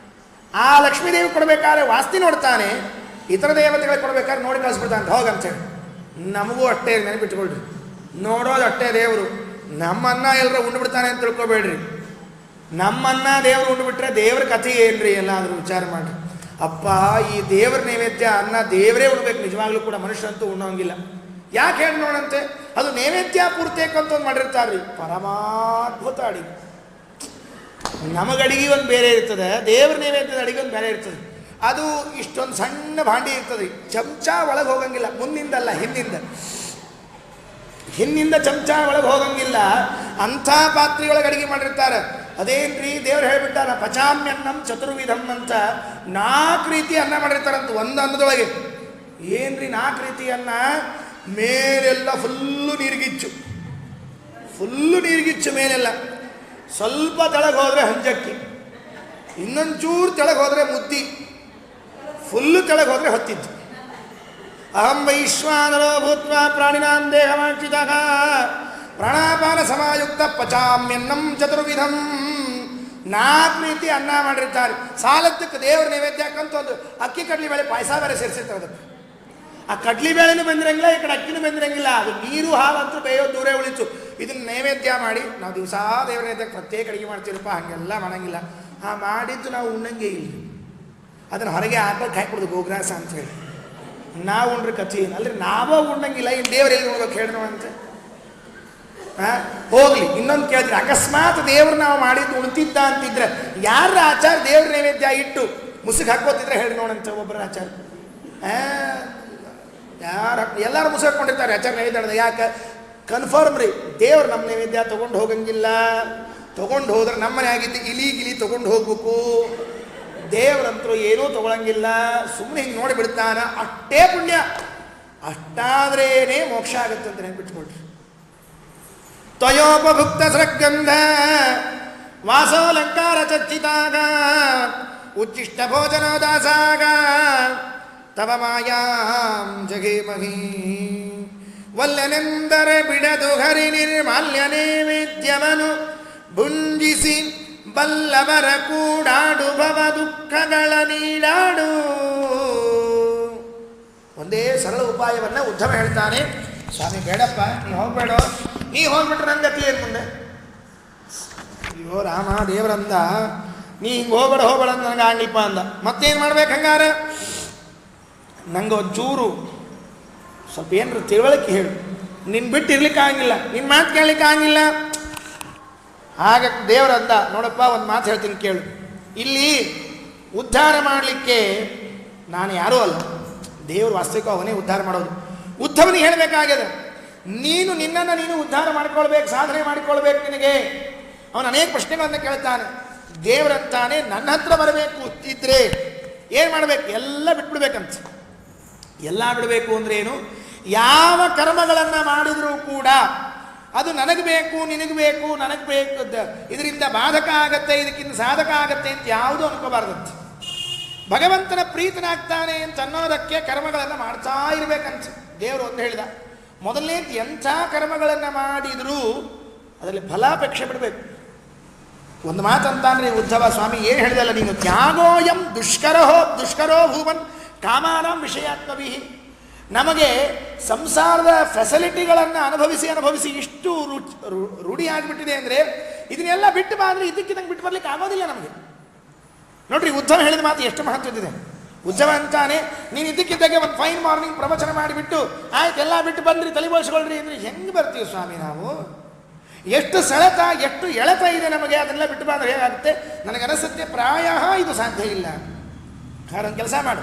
ಆ ಲಕ್ಷ್ಮೀದೇವಿ ಕೊಡಬೇಕಾದ್ರೆ ವಾಸ್ತಿ ನೋಡ್ತಾನೆ, ಇತರ ದೇವತೆಗಳಿಗೆ ಕೊಡಬೇಕಾದ್ರೆ ನೋಡಿ ಕಳಿಸ್ಬಿಡ್ತಾನೆ ಹೋಗಂತೇಳಿ. ನಮಗೂ ಅಷ್ಟೇ ನೆನಪಿಟ್ಕೊಳ್ರಿ, ನೋಡೋದು ಅಷ್ಟೇ ದೇವರು. ನಮ್ಮನ್ನ ಎಲ್ಲರೂ ಉಂಡುಬಿಡ್ತಾನೆ ಅಂತ ತಿಳ್ಕೊಬೇಡ್ರಿ. ನಮ್ಮನ್ನ ದೇವರು ಉಂಡುಬಿಟ್ರೆ ದೇವ್ರ ಕಥೆ ಏನ್ರಿ? ಎಲ್ಲಾದರೂ ವಿಚಾರ ಮಾಡಿರಿ. ಅಪ್ಪ, ಈ ದೇವ್ರ ನೈವೇದ್ಯ ಅನ್ನ ದೇವರೇ ಉಣ್ಬೇಕು. ನಿಜವಾಗ್ಲೂ ಕೂಡ ಮನುಷ್ಯರಂತೂ ಉಣ್ಣೋಂಗಿಲ್ಲ. ಯಾಕೆ ಹೇಳಿ ನೋಡಂತೆ, ಅದು ನೈವೇದ್ಯ ಪೂರ್ತೇಕಂತ ಒಂದು ಮಾಡಿರ್ತಾರ್ರಿ, ಪರಮಾದ್ಭುತ ಅಡಿಗೆ. ನಮಗಡಿಗೆ ಒಂದು ಬೇರೆ ಇರ್ತದೆ, ದೇವ್ರ ನೈವೇದ್ಯದ ಅಡಿಗೆ ಒಂದು ಬೇರೆ ಇರ್ತದೆ. ಅದು ಇಷ್ಟೊಂದು ಸಣ್ಣ ಭಾಂಡಿ ಇರ್ತದೆ, ಚಮಚ ಒಳಗೆ ಹೋಗಂಗಿಲ್ಲ, ಮುಂದಿಂದಲ್ಲ ಹಿಂದಿಂದ ಚಮಚ ಒಳಗೆ ಹೋಗಂಗಿಲ್ಲ. ಅಂಥ ಪಾತ್ರೆಯೊಳಗೆ ಅಡಿಗೆ ಮಾಡಿರ್ತಾರೆ. ಅದೇನ್ರಿ ದೇವ್ರು ಹೇಳ್ಬಿಟ್ಟಾರ, ಪಚಾಮ್ಯನ್ನಂ ಚತುರ್ವಿಧಂ ಅಂತ 4 ರೀತಿ ಅನ್ನ ಮಾಡಿರ್ತಾರಂತ ಒಂದು ಅನ್ನದೊಳಗೆ. ಏನ್ರಿ 4 ರೀತಿ ಅನ್ನ? ಮೇಲೆಲ್ಲ ಫುಲ್ಲು ನೀರಿಗಿಚ್ಚು ಮೇಲೆಲ್ಲ. ಸ್ವಲ್ಪ ತೆಳಗೆ ಹೋದರೆ ಹಂಜಕ್ಕಿ, ಇನ್ನೊಂಚೂರು ತೆಳಗೆ ಹೋದರೆ ಮುದ್ದಿ, ಫುಲ್ಲು ತೆಳಗೆ ಹೋದರೆ ಹೊತ್ತಿದ್ದು. ಅಹಂ ವೈಶ್ವಾನರೋ ಭೂತ್ವ ಪ್ರಾಣಿನಾಂ ದೇಹಮಾಕ್ಷಿತಃ ಪ್ರಾಣಾಪಾನ ಸಮಾಯುಕ್ತ ಪಚಾಮ್ಯನ್ನಂ ಚತುರ್ವಿಧಂ. 4 ರೀತಿ ಅನ್ನ ಮಾಡಿರ್ತಾರೆ. ಸಾಲದ್ದಕ್ಕೆ ದೇವ್ರ ನೈವೇದ್ಯಕ್ಕಂತ ಒಂದು ಅಕ್ಕಿ ಕಡ್ಲಿ ಬೇಳೆ ಪಾಯಸ ಬೇರೆ ಸೇರಿಸಿರ್ತಾರೆ. ಅದಕ್ಕೆ ಆ ಕಡ್ಲಿ ಬೇಳೆನೂ ಬಂದಿರಂಗಿಲ್ಲ, ಈ ಕಡೆ ಅಕ್ಕಿನೂ ಬಂದಿರಂಗಿಲ್ಲ. ಅದು ನೀರು ಹಾಲು ಅಂತೂ ಬೇಯೋದು ದೂರೇ ಉಳಿತು. ಇದನ್ನು ನೈವೇದ್ಯ ಮಾಡಿ ನಾವು ದಿವಸ ದೇವ್ರ ನೈವೇದ್ಯಕ್ಕೆ ಪ್ರತ್ಯೇಕ ಅಡುಗೆ ಮಾಡ್ತೀರಪ್ಪ, ಹಾಗೆಲ್ಲ ಮಾಡಂಗಿಲ್ಲ. ಮಾಡಿದ್ದು ನಾವು ಉಣ್ಣಂಗೆ ಇಲ್ಲ. ಅದನ್ನು ಹೊರಗೆ ಹಾಕಕ್ಕೆ ಹಾಕ್ಬಿಡೋದು ಗೋಗ್ರಾಸ ಅಂತ ಹೇಳಿ. ನಾವು ಉಂಡ್ರೆ ಕಥೆ ಏನು? ಅಲ್ರಿ, ನಾವೇ ಉಣ್ಣಂಗಿಲ್ಲ, ಇನ್ನು ದೇವ್ರು ಎಲ್ಲಿ ನೋಡ್ಬೇಕು ಹೇಳಿ ಅಂತ. ಹೋಗ್ಲಿ, ಇನ್ನೊಂದು ಕೇಳಿದ್ರೆ, ಅಕಸ್ಮಾತ್ ದೇವ್ರು ನಾವು ಮಾಡಿದ್ದು ಉಣ್ತಿದ್ದ ಅಂತಿದ್ರೆ ಯಾರ ಆಚಾರ ದೇವ್ರ ನೈವೇದ್ಯ ಇಟ್ಟು ಮುಸುಕ್ ಹಾಕೋತಿದ್ರೆ ಹೇಳಿ ನೋಡಂತ. ಒಬ್ಬರ ಆಚಾರ ಎಲ್ಲರೂ ಮುಸುಕ್ ಹಾಕೊಂಡಿರ್ತಾರೆ ಆಚಾರ ನೈವೇದ್ಯ. ಯಾಕೆ? ಕನ್ಫರ್ಮ್ ರೀ, ದೇವ್ರು ನಮ್ಮ ನೈವೇದ್ಯ ತೊಗೊಂಡು ಹೋಗಂಗಿಲ್ಲ. ತೊಗೊಂಡು ಹೋದ್ರೆ ನಮ್ಮನೆ ಆಗಿದ್ದು ಗಿಲಿ ತೊಗೊಂಡು ಹೋಗ್ಬೇಕು. ದೇವ್ರಂತರೂ ಏನೂ ತೊಗೊಳಂಗಿಲ್ಲ, ಸುಮ್ಮನೆ ಹಿಂಗೆ ನೋಡಿ ಬಿಡ್ತಾನ. ಅಷ್ಟೇ ಪುಣ್ಯ, ಅಷ್ಟಾದ್ರೇನೇ ಮೋಕ್ಷ ಆಗುತ್ತೆ ಅಂತ ನೆನ್ಪಿಟ್ಕೊಳ್ರಿ. ತ್ವಯೋಪಭುಕ್ತ ಸೃಗ್ಗಂಧ ವಾಸೋಲಂಕಾರ ಚರ್ಚಿತಾಗ ಉಚ್ಚಿಷ್ಟ ಭೋಜನ ದಾಸಾಗ ತವ ಮಾಯಾಂ ಜಗೇಮಹಿ ವಲ್ಲನೆಂದರೆ ಬಿಡದು ಹರಿ ನಿರ್ಮಾಲ್ಯ ನೈವೇದ್ಯವನು ಭುಂಜಿಸಿ ಬಲ್ಲವರ ಕೂಡಾಡು ಭವ ದುಃಖಗಳ ನೀಡಾಡು. ಒಂದೇ ಸರಳ ಉಪಾಯವನ್ನು ಉದ್ಧವ ಹೇಳ್ತಾನೆ. ಸ್ವಾಮಿ ಬೇಡಪ್ಪ, ನೀ ಹೋಗ್ಬೇಡ, ನೀ ಹೋಗ್ಬಿಟ್ರೆ ನನ್ನ ಗತಿ ಏನು ಮುಂದೆ? ಅಯ್ಯೋ ರಾಮ ದೇವರಂದ, ನೀ ಹಿಂಗೆ ಹೋಗ್ಬೇಡ ಅಂತ ನನಗೆ ಆಗ್ಲಿಪ್ಪ ಅಂದ. ಮತ್ತೇನು ಮಾಡ್ಬೇಕು? ಹಂಗಾರೆ ನಂಗೆ ಒಂಚೂರು ಸ್ವಲ್ಪ ಏನಾರು ತಿಳುವಳಿಕೆ ಹೇಳು. ನಿನ್ನ ಬಿಟ್ಟು ಇರ್ಲಿಕ್ಕೆ ಆಗಿಲ್ಲ, ನಿನ್ನ ಮಾತು ಕೇಳಲಿಕ್ಕೆ ಆಗಿಲ್ಲ. ಆಗ ದೇವರಂದ, ನೋಡಪ್ಪ ಒಂದು ಮಾತು ಹೇಳ್ತೀನಿ ಕೇಳು. ಇಲ್ಲಿ ಉದ್ಧಾರ ಮಾಡಲಿಕ್ಕೆ ನಾನು ಯಾರೂ ಅಲ್ಲ, ದೇವರು ವಾಸ್ತವಿಕ ಅವನೇ ಉದ್ಧಾರ ಮಾಡೋದು. ಉದ್ಧವನಿಗೆ ಹೇಳಬೇಕಾಗ್ಯದ, ನೀನು ನಿನ್ನನ್ನು ನೀನು ಉದ್ಧಾರ ಮಾಡ್ಕೊಳ್ಬೇಕು, ಸಾಧನೆ ಮಾಡಿಕೊಳ್ಬೇಕು. ನಿನಗೆ ಅವನು ಅನೇಕ ಪ್ರಶ್ನೆಗಳನ್ನು ಕೇಳ್ತಾನೆ. ದೇವರಂತಾನೆ ನನ್ನ ಹತ್ರ ಬರಬೇಕು ಇದ್ರೆ ಏನು ಮಾಡಬೇಕು? ಎಲ್ಲ ಬಿಟ್ಬಿಡ್ಬೇಕಂತ. ಎಲ್ಲ ಬಿಡಬೇಕು ಅಂದ್ರೆ ಏನು? ಯಾವ ಕರ್ಮಗಳನ್ನು ಮಾಡಿದರೂ ಕೂಡ ಅದು ನನಗೆ ಬೇಕು, ನಿನಗೆ ಬೇಕು, ನನಗೆ ಬೇಕು, ಇದರಿಂದ ಬಾಧಕ ಆಗತ್ತೆ, ಇದಕ್ಕಿಂತ ಸಾಧಕ ಆಗತ್ತೆ ಅಂತ ಯಾವುದೂ ಅನ್ಕೋಬಾರ್ದಂತ. ಭಗವಂತನ ಪ್ರೀತನಾಗ್ತಾನೆ ಅಂತ ಅನ್ನೋದಕ್ಕೆ ಕರ್ಮಗಳನ್ನು ಮಾಡ್ತಾ ಇರಬೇಕಂತ ದೇವರು ಒಂದು ಹೇಳಿದ. ಮೊದಲನೇ ಎಂಥ ಕರ್ಮಗಳನ್ನು ಮಾಡಿದರೂ ಅದರಲ್ಲಿ ಫಲಾಪೇಕ್ಷೆ ಬಿಡಬೇಕು. ಒಂದು ಮಾತಂತಾನ್ರಿ ಉದ್ಧವ ಸ್ವಾಮಿ ಏನು ಹೇಳಿದಲ್ಲ ನೀನು, ತ್ಯಾಗೋಯಂ ದುಷ್ಕರೋ ಭೂವನ್ ಕಾಮಾನಾಂ ವಿಷಯಾತ್ಮವಿ. ನಮಗೆ ಸಂಸಾರದ ಫೆಸಿಲಿಟಿಗಳನ್ನು ಅನುಭವಿಸಿ ಇಷ್ಟು ರೂಢಿ ಆಗಿಬಿಟ್ಟಿದೆ ಅಂದರೆ ಇದನ್ನೆಲ್ಲ ಬಿಟ್ಟು ಬಾ ಅಂದರೆ ಇದಕ್ಕಿದಂಗೆ ಬಿಟ್ಟು ಬರ್ಲಿಕ್ಕೆ ಆಗೋದಿಲ್ಲ ನಮಗೆ. ನೋಡ್ರಿ, ಉದ್ಧವ ಹೇಳಿದ ಮಾತು ಎಷ್ಟು ಮಹತ್ವದಿದೆ. ಉದ್ಧವ ಅಂತಾನೆ, ನೀನು ಇದಕ್ಕಿದ್ದಾಗೆ ಒಂದು ಫೈನ್ ಮಾರ್ನಿಂಗ್ ಪ್ರವಚನ ಮಾಡಿಬಿಟ್ಟು ಆಯ್ತು ಎಲ್ಲ ಬಿಟ್ಟು ಬಂದ್ರಿ, ತಲೆಬೋಳಿಸ್ಕೊಳ್ರಿ ಅಂದರೆ ಹೆಂಗೆ ಬರ್ತೀವಿ ಸ್ವಾಮಿ ನಾವು? ಎಷ್ಟು ಸೆಳೆತ, ಎಷ್ಟು ಎಳೆತ ಇದೆ ನಮಗೆ, ಅದನ್ನೆಲ್ಲ ಬಿಟ್ಟು ಬಂದ್ರೆ ಹೇಗಾಗುತ್ತೆ? ನನಗನಿಸುತ್ತೆ ಪ್ರಾಯ ಇದು ಸಾಧ್ಯ ಇಲ್ಲ. ಹಾಗಾಗಿ ಕೆಲಸ ಮಾಡು,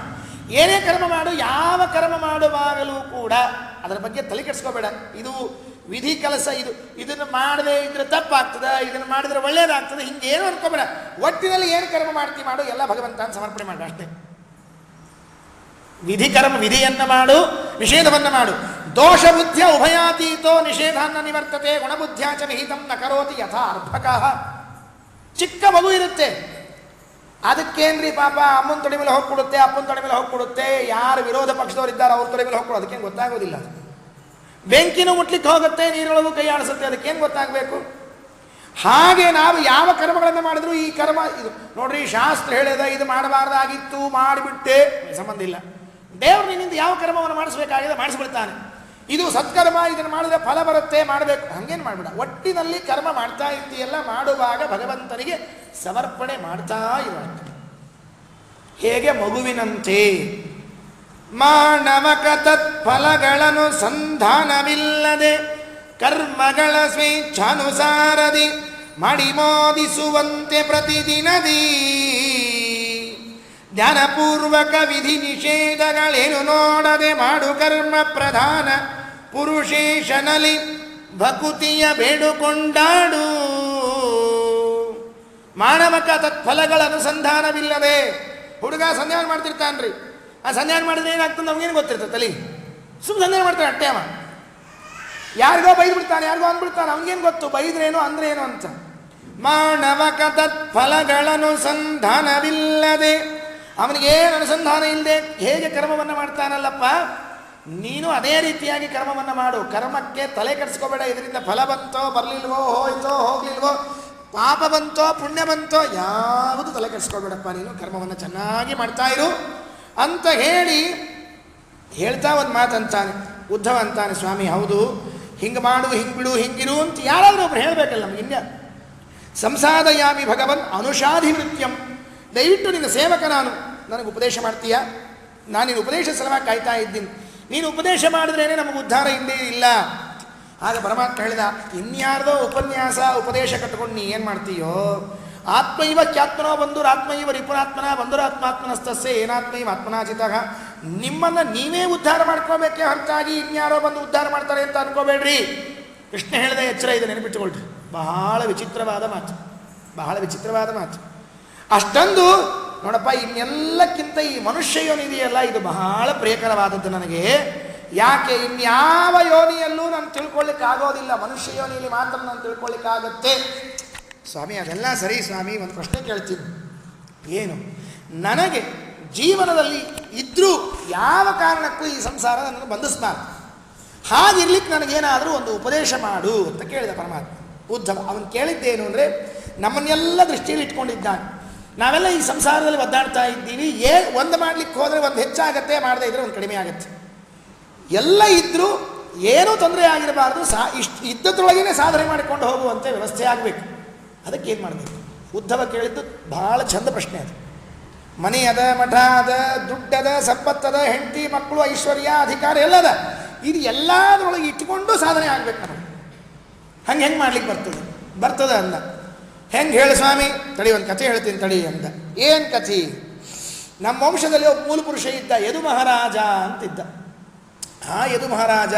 ಏನೇ ಕರ್ಮ ಮಾಡು, ಯಾವ ಕರ್ಮ ಮಾಡುವಾಗಲೂ ಕೂಡ ಅದರ ಬಗ್ಗೆ ತಲೆ ಕೆಡಿಸ್ಕೋಬೇಡ. ಇದು ವಿಧಿ ಕೆಲಸ, ಇದನ್ನು ಮಾಡದೆ ಇದ್ರೆ ತಪ್ಪಾಗ್ತದೆ, ಇದನ್ನು ಮಾಡಿದ್ರೆ ಒಳ್ಳೇದಾಗ್ತದೆ, ಹಿಂಗೇನು ಅನ್ಕೋಬೇಡ. ಒಟ್ಟಿನಲ್ಲಿ ಏನು ಕರ್ಮ ಮಾಡ್ತೀವಿ ಮಾಡು, ಎಲ್ಲ ಭಗವಂತನ ಸಮರ್ಪಣೆ ಮಾಡು ಅಷ್ಟೇ. ವಿಧಿಯನ್ನು ಮಾಡು, ನಿಷೇಧವನ್ನು ಮಾಡು. ದೋಷ ಬುದ್ಧಿಯ ಉಭಯಾತೀತೋ ನಿಷೇಧಾನ್ನ ನಿವರ್ತತೆ ಗುಣಬುದ್ಧ್ಯಾಚ ವಿಹಿತಂ ನ ಕರೋತಿ ಯಥಾ ಅರ್ಭಕಃ. ಚಿಕ್ಕ ಮಗು ಇರುತ್ತೆ, ಅದಕ್ಕೇನ್ರಿ ಪಾಪ ಅಮ್ಮನ ತೊಡೆ ಮೇಲೆ ಹೋಗ್ಕೊಡುತ್ತೆ, ಅಪ್ಪನ ತೊಡೆ ಮೇಲೆ ಹೋಗ್ಕೊಡುತ್ತೆ, ಯಾರು ವಿರೋಧ ಪಕ್ಷದವರು ಇದ್ದಾರೆ ಅವ್ರ ತೊಡೆ ಮೇಲೆ ಹೋಗ್ಕೊಡೋದು, ಅದಕ್ಕೇನು ಗೊತ್ತಾಗೋದಿಲ್ಲ. ಬೆಂಕಿನೂ ಮುಟ್ಲಿಕ್ಕೆ ಹೋಗುತ್ತೆ, ನೀರೊಳಗೂ ಕೈ ಆಡಿಸುತ್ತೆ, ಅದಕ್ಕೇನು ಗೊತ್ತಾಗಬೇಕು? ಹಾಗೆ ನಾವು ಯಾವ ಕರ್ಮಗಳನ್ನು ಮಾಡಿದ್ರು ಈ ಕರ್ಮ ಇದು ನೋಡ್ರಿ, ಶಾಸ್ತ್ರ ಹೇಳಿದ ಇದು ಮಾಡಬಾರ್ದಾಗಿತ್ತು, ಮಾಡಿಬಿಟ್ಟೆ, ಸಂಬಂಧ ಇಲ್ಲ. ದೇವರು ನಿನ್ನಿಂದ ಯಾವ ಕರ್ಮವನ್ನು ಮಾಡಿಸ್ಬೇಕಾಗಿದೆ ಮಾಡಿಸ್ಬಿಡ್ತಾನೆ. ಇದು ಸತ್ಕರ್ಮ, ಇದನ್ನು ಮಾಡಿದ್ರೆ ಫಲ ಬರುತ್ತೆ, ಮಾಡಬೇಕು, ಹಂಗೇನು ಮಾಡಿಬಿಡ. ಒಟ್ಟಿನಲ್ಲಿ ಕರ್ಮ ಮಾಡ್ತಾ ಇದ್ದೀಯಲ್ಲ, ಮಾಡುವಾಗ ಭಗವಂತನಿಗೆ ಸಮರ್ಪಣೆ ಮಾಡ್ತಾ ಇರುವಂತೆ. ಹೇಗೆ ಮಗುವಿನಂತೆ ಮಾನವಕ ತತ್ಫಲಗಳನ್ನು ಸಂಧಾನವಿಲ್ಲದೆ ಕರ್ಮಗಳ ಸ್ವೇಚ್ಛಾನುಸಾರದಿ ಮಡಿಮೋದಿಸುವಂತೆ ಪ್ರತಿದಿನದಿ ಜ್ಞಾನಪೂರ್ವಕ ವಿಧಿ ನಿಷೇಧಗಳೇನು ನೋಡದೆ ಮಾಡು ಕರ್ಮ ಪ್ರಧಾನ ಪುರುಷೇಶನಲ್ಲಿ ಭಕುತಿಯ ಬೇಡುಕೊಂಡಾಡು. ಮಾನವಕ ತತ್ಫಲಗಳ ಅನುಸಂಧಾನವಿಲ್ಲದೆ ಹುಡುಗ ಸಂಧಾನ ಮಾಡ್ತಿರ್ತಾನ್ರಿ. ಆ ಸಂಧಾನ ಮಾಡಿದ್ರೆ ಏನಾಗ್ತದೆ ನಮಗೇನು ಗೊತ್ತಿರ್ತದೆ? ತಲೆ ಸುಮ್ಮನೆ ಸಂಧಾನ ಮಾಡ್ತಾನೆ ಅಟ್ಟೆ. ಅವ ಯಾರಿಗೋ ಬೈದು ಬಿಡ್ತಾನೆ, ಯಾರಿಗೋ ಅಂದ್ಬಿಡ್ತಾನೆ, ಅವನಿಗೇನು ಗೊತ್ತು ಬೈದ್ರೇನು ಅಂದ್ರೆ ಏನು ಅಂತ. ಮಾನವಕ ತತ್ಫಲಗಳನ್ನು ಸಂಧಾನವಿಲ್ಲದೆ, ಅವನಿಗೇನು ಅನುಸಂಧಾನ ಇಲ್ಲದೆ ಹೇಗೆ ಕರ್ಮವನ್ನು ಮಾಡ್ತಾನಲ್ಲಪ್ಪ, ನೀನು ಅದೇ ರೀತಿಯಾಗಿ ಕರ್ಮವನ್ನು ಮಾಡು. ಕರ್ಮಕ್ಕೆ ತಲೆ ಕೆಡಿಸ್ಕೋಬೇಡ. ಇದರಿಂದ ಫಲ ಬಂತೋ ಬರಲಿಲ್ವೋ, ಹೋಯ್ತೋ ಹೋಗ್ಲಿಲ್ವೋ, ಪಾಪ ಬಂತೋ ಪುಣ್ಯ ಬಂತೋ, ಯಾವುದು ತಲೆ ಕೆಡಿಸ್ಕೋಬೇಡಪ್ಪ. ನೀನು ಕರ್ಮವನ್ನು ಚೆನ್ನಾಗಿ ಮಾಡ್ತಾ ಇರು ಅಂತ ಹೇಳ್ತಾ ಒಂದು ಮಾತು ಅಂತಾನೆ ಉದ್ಧವ ಅಂತಾನೆ, ಸ್ವಾಮಿ ಹೌದು, ಹಿಂಗೆ ಮಾಡು, ಹಿಂಗೆ ಬಿಡು, ಹಿಂಗಿರು ಅಂತ ಯಾರಾದರೂ ಒಬ್ರು ಹೇಳಬೇಕಲ್ಲ ನಮ್ಗೆ. ಇನ್ಯ ಸಂಸಾದಯಾಮಿ ಭಗವನ್ ಅನುಷಾಧಿವೃತ್ಯಂ. ದಯವಿಟ್ಟು ನಿನ್ನ ಸೇವಕ ನಾನು, ನನಗೆ ಉಪದೇಶ ಮಾಡ್ತೀಯಾ? ನಾನು ನಿನ್ನ ಉಪದೇಶ ಸಲುವಾಗಿ ಕಾಯ್ತಾ ಇದ್ದೀನಿ. ನೀನು ಉಪದೇಶ ಮಾಡಿದ್ರೇ ನಮಗೆ ಉದ್ಧಾರ ಇಲ್ಲೇ ಇಲ್ಲ. ಆಗ ಪರಮಾತ್ಮ ಹೇಳಿದ, ಇನ್ಯಾರ್ದೋ ಉಪದೇಶ ಕಟ್ಕೊಂಡು ನೀ ಏನು ಮಾಡ್ತೀಯೋ? ಆತ್ಮೈವ ಖ್ಯಾತ್ಮನೋ ಬಂಧುರಾತ್ಮೈವ ರಿಪುರಾತ್ಮನ ಬಂಧುರಾತ್ಮಾತ್ಮನಸ್ತಸ್ಯ ಏನಾತ್ಮೈವ ಆತ್ಮನಾಚಿತಃ. ನಿಮ್ಮನ್ನು ನೀವೇ ಉದ್ಧಾರ ಮಾಡ್ಕೋಬೇಕೆ ಹೊರತಾಗಿ ಇನ್ಯಾರೋ ಬಂದು ಉದ್ಧಾರ ಮಾಡ್ತಾರೆ ಅಂತ ಅನ್ಕೋಬೇಡ್ರಿ. ಕೃಷ್ಣ ಹೇಳಿದ ಎಚ್ಚರ ಇದೆ, ನೆನಪಿಟ್ಟುಕೊಳ್ರಿ. ಬಹಳ ವಿಚಿತ್ರವಾದ ಮಾತು. ಅಷ್ಟೊಂದು ನೋಡಪ್ಪ, ಇನ್ನೆಲ್ಲಕ್ಕಿಂತ ಈ ಮನುಷ್ಯ ಯೋನಿ ಇದೆಯಲ್ಲ, ಇದು ಬಹಳ ಪ್ರಿಯಕರವಾದದ್ದು ನನಗೆ. ಯಾಕೆ? ಇನ್ಯಾವ ಯೋನಿಯಲ್ಲೂ ನಾನು ತಿಳ್ಕೊಳ್ಳಿಕ್ಕಾಗೋದಿಲ್ಲ, ಮನುಷ್ಯ ಯೋನಿಯಲ್ಲಿ ಮಾತ್ರ ನಾನು ತಿಳ್ಕೊಳ್ಳಿಕ್ಕಾಗತ್ತೆ. ಸ್ವಾಮಿ ಅದೆಲ್ಲ ಸರಿ ಸ್ವಾಮಿ, ಒಂದು ಪ್ರಶ್ನೆ ಕೇಳ್ತೀನಿ. ಏನು? ನನಗೆ ಜೀವನದಲ್ಲಿ ಇದ್ದರೂ ಯಾವ ಕಾರಣಕ್ಕೂ ಈ ಸಂಸಾರ ನನ್ನನ್ನು ಬಂಧಿಸ್ಬಾರ್ದು. ಹಾಗಿರ್ಲಿಕ್ಕೆ ನನಗೇನಾದರೂ ಒಂದು ಉಪದೇಶ ಮಾಡು ಅಂತ ಕೇಳಿದ ಪರಮಾತ್ಮ. ಉದ್ಧವ ಅವನು ಕೇಳಿದ್ದೇನು ಅಂದರೆ, ನಮ್ಮನ್ನೆಲ್ಲ ದೃಷ್ಟಿಯಲ್ಲಿ ಇಟ್ಕೊಂಡಿದ್ದಾನೆ. ನಾವೆಲ್ಲ ಈ ಸಂಸಾರದಲ್ಲಿ ಒದ್ದಾಡ್ತಾ ಇದ್ದೀವಿ. ಒಂದು ಮಾಡಲಿಕ್ಕೆ ಹೋದರೆ ಒಂದು ಹೆಚ್ಚಾಗತ್ತೆ, ಮಾಡದೇ ಇದ್ದರೆ ಒಂದು ಕಡಿಮೆ ಆಗುತ್ತೆ. ಎಲ್ಲ ಇದ್ದರೂ ಏನೂ ತೊಂದರೆ ಆಗಿರಬಾರ್ದು. ಇದ್ದದ್ರೊಳಗೇ ಸಾಧನೆ ಮಾಡಿಕೊಂಡು ಹೋಗುವಂತೆ ವ್ಯವಸ್ಥೆ ಆಗಬೇಕು. ಅದಕ್ಕೆ ಏನು ಮಾಡಬೇಕು? ಉದ್ಧವ ಕೇಳಿದ್ದು ಬಹಳ ಚಂದ ಪ್ರಶ್ನೆ. ಅದು ಮನೆ ಅದ, ಮಠ ಅದ, ದುಡ್ಡದ, ಸಂಪತ್ತದ, ಹೆಂಡತಿ ಮಕ್ಕಳು, ಐಶ್ವರ್ಯ, ಅಧಿಕಾರ ಎಲ್ಲದ. ಇದು ಎಲ್ಲದರೊಳಗೆ ಇಟ್ಟುಕೊಂಡು ಸಾಧನೆ ಆಗ್ಬೇಕು ನಮಗೆ. ಹೆಂಗೆ ಮಾಡ್ಲಿಕ್ಕೆ ಬರ್ತದೆ ಅಂದ. ಹೆಂಗೆ ಹೇಳು ಸ್ವಾಮಿ? ತಡಿ, ಒಂದು ಕಥೆ ಹೇಳ್ತೀನಿ ತಡಿ ಅಂದ. ಏನು ಕಥೆ? ನಮ್ಮ ವಂಶದಲ್ಲಿ ಒಬ್ಬ ಮೂಲ ಪುರುಷ ಇದ್ದ, ಯದು ಮಹಾರಾಜ ಅಂತಿದ್ದ. ಆ ಯದು ಮಹಾರಾಜ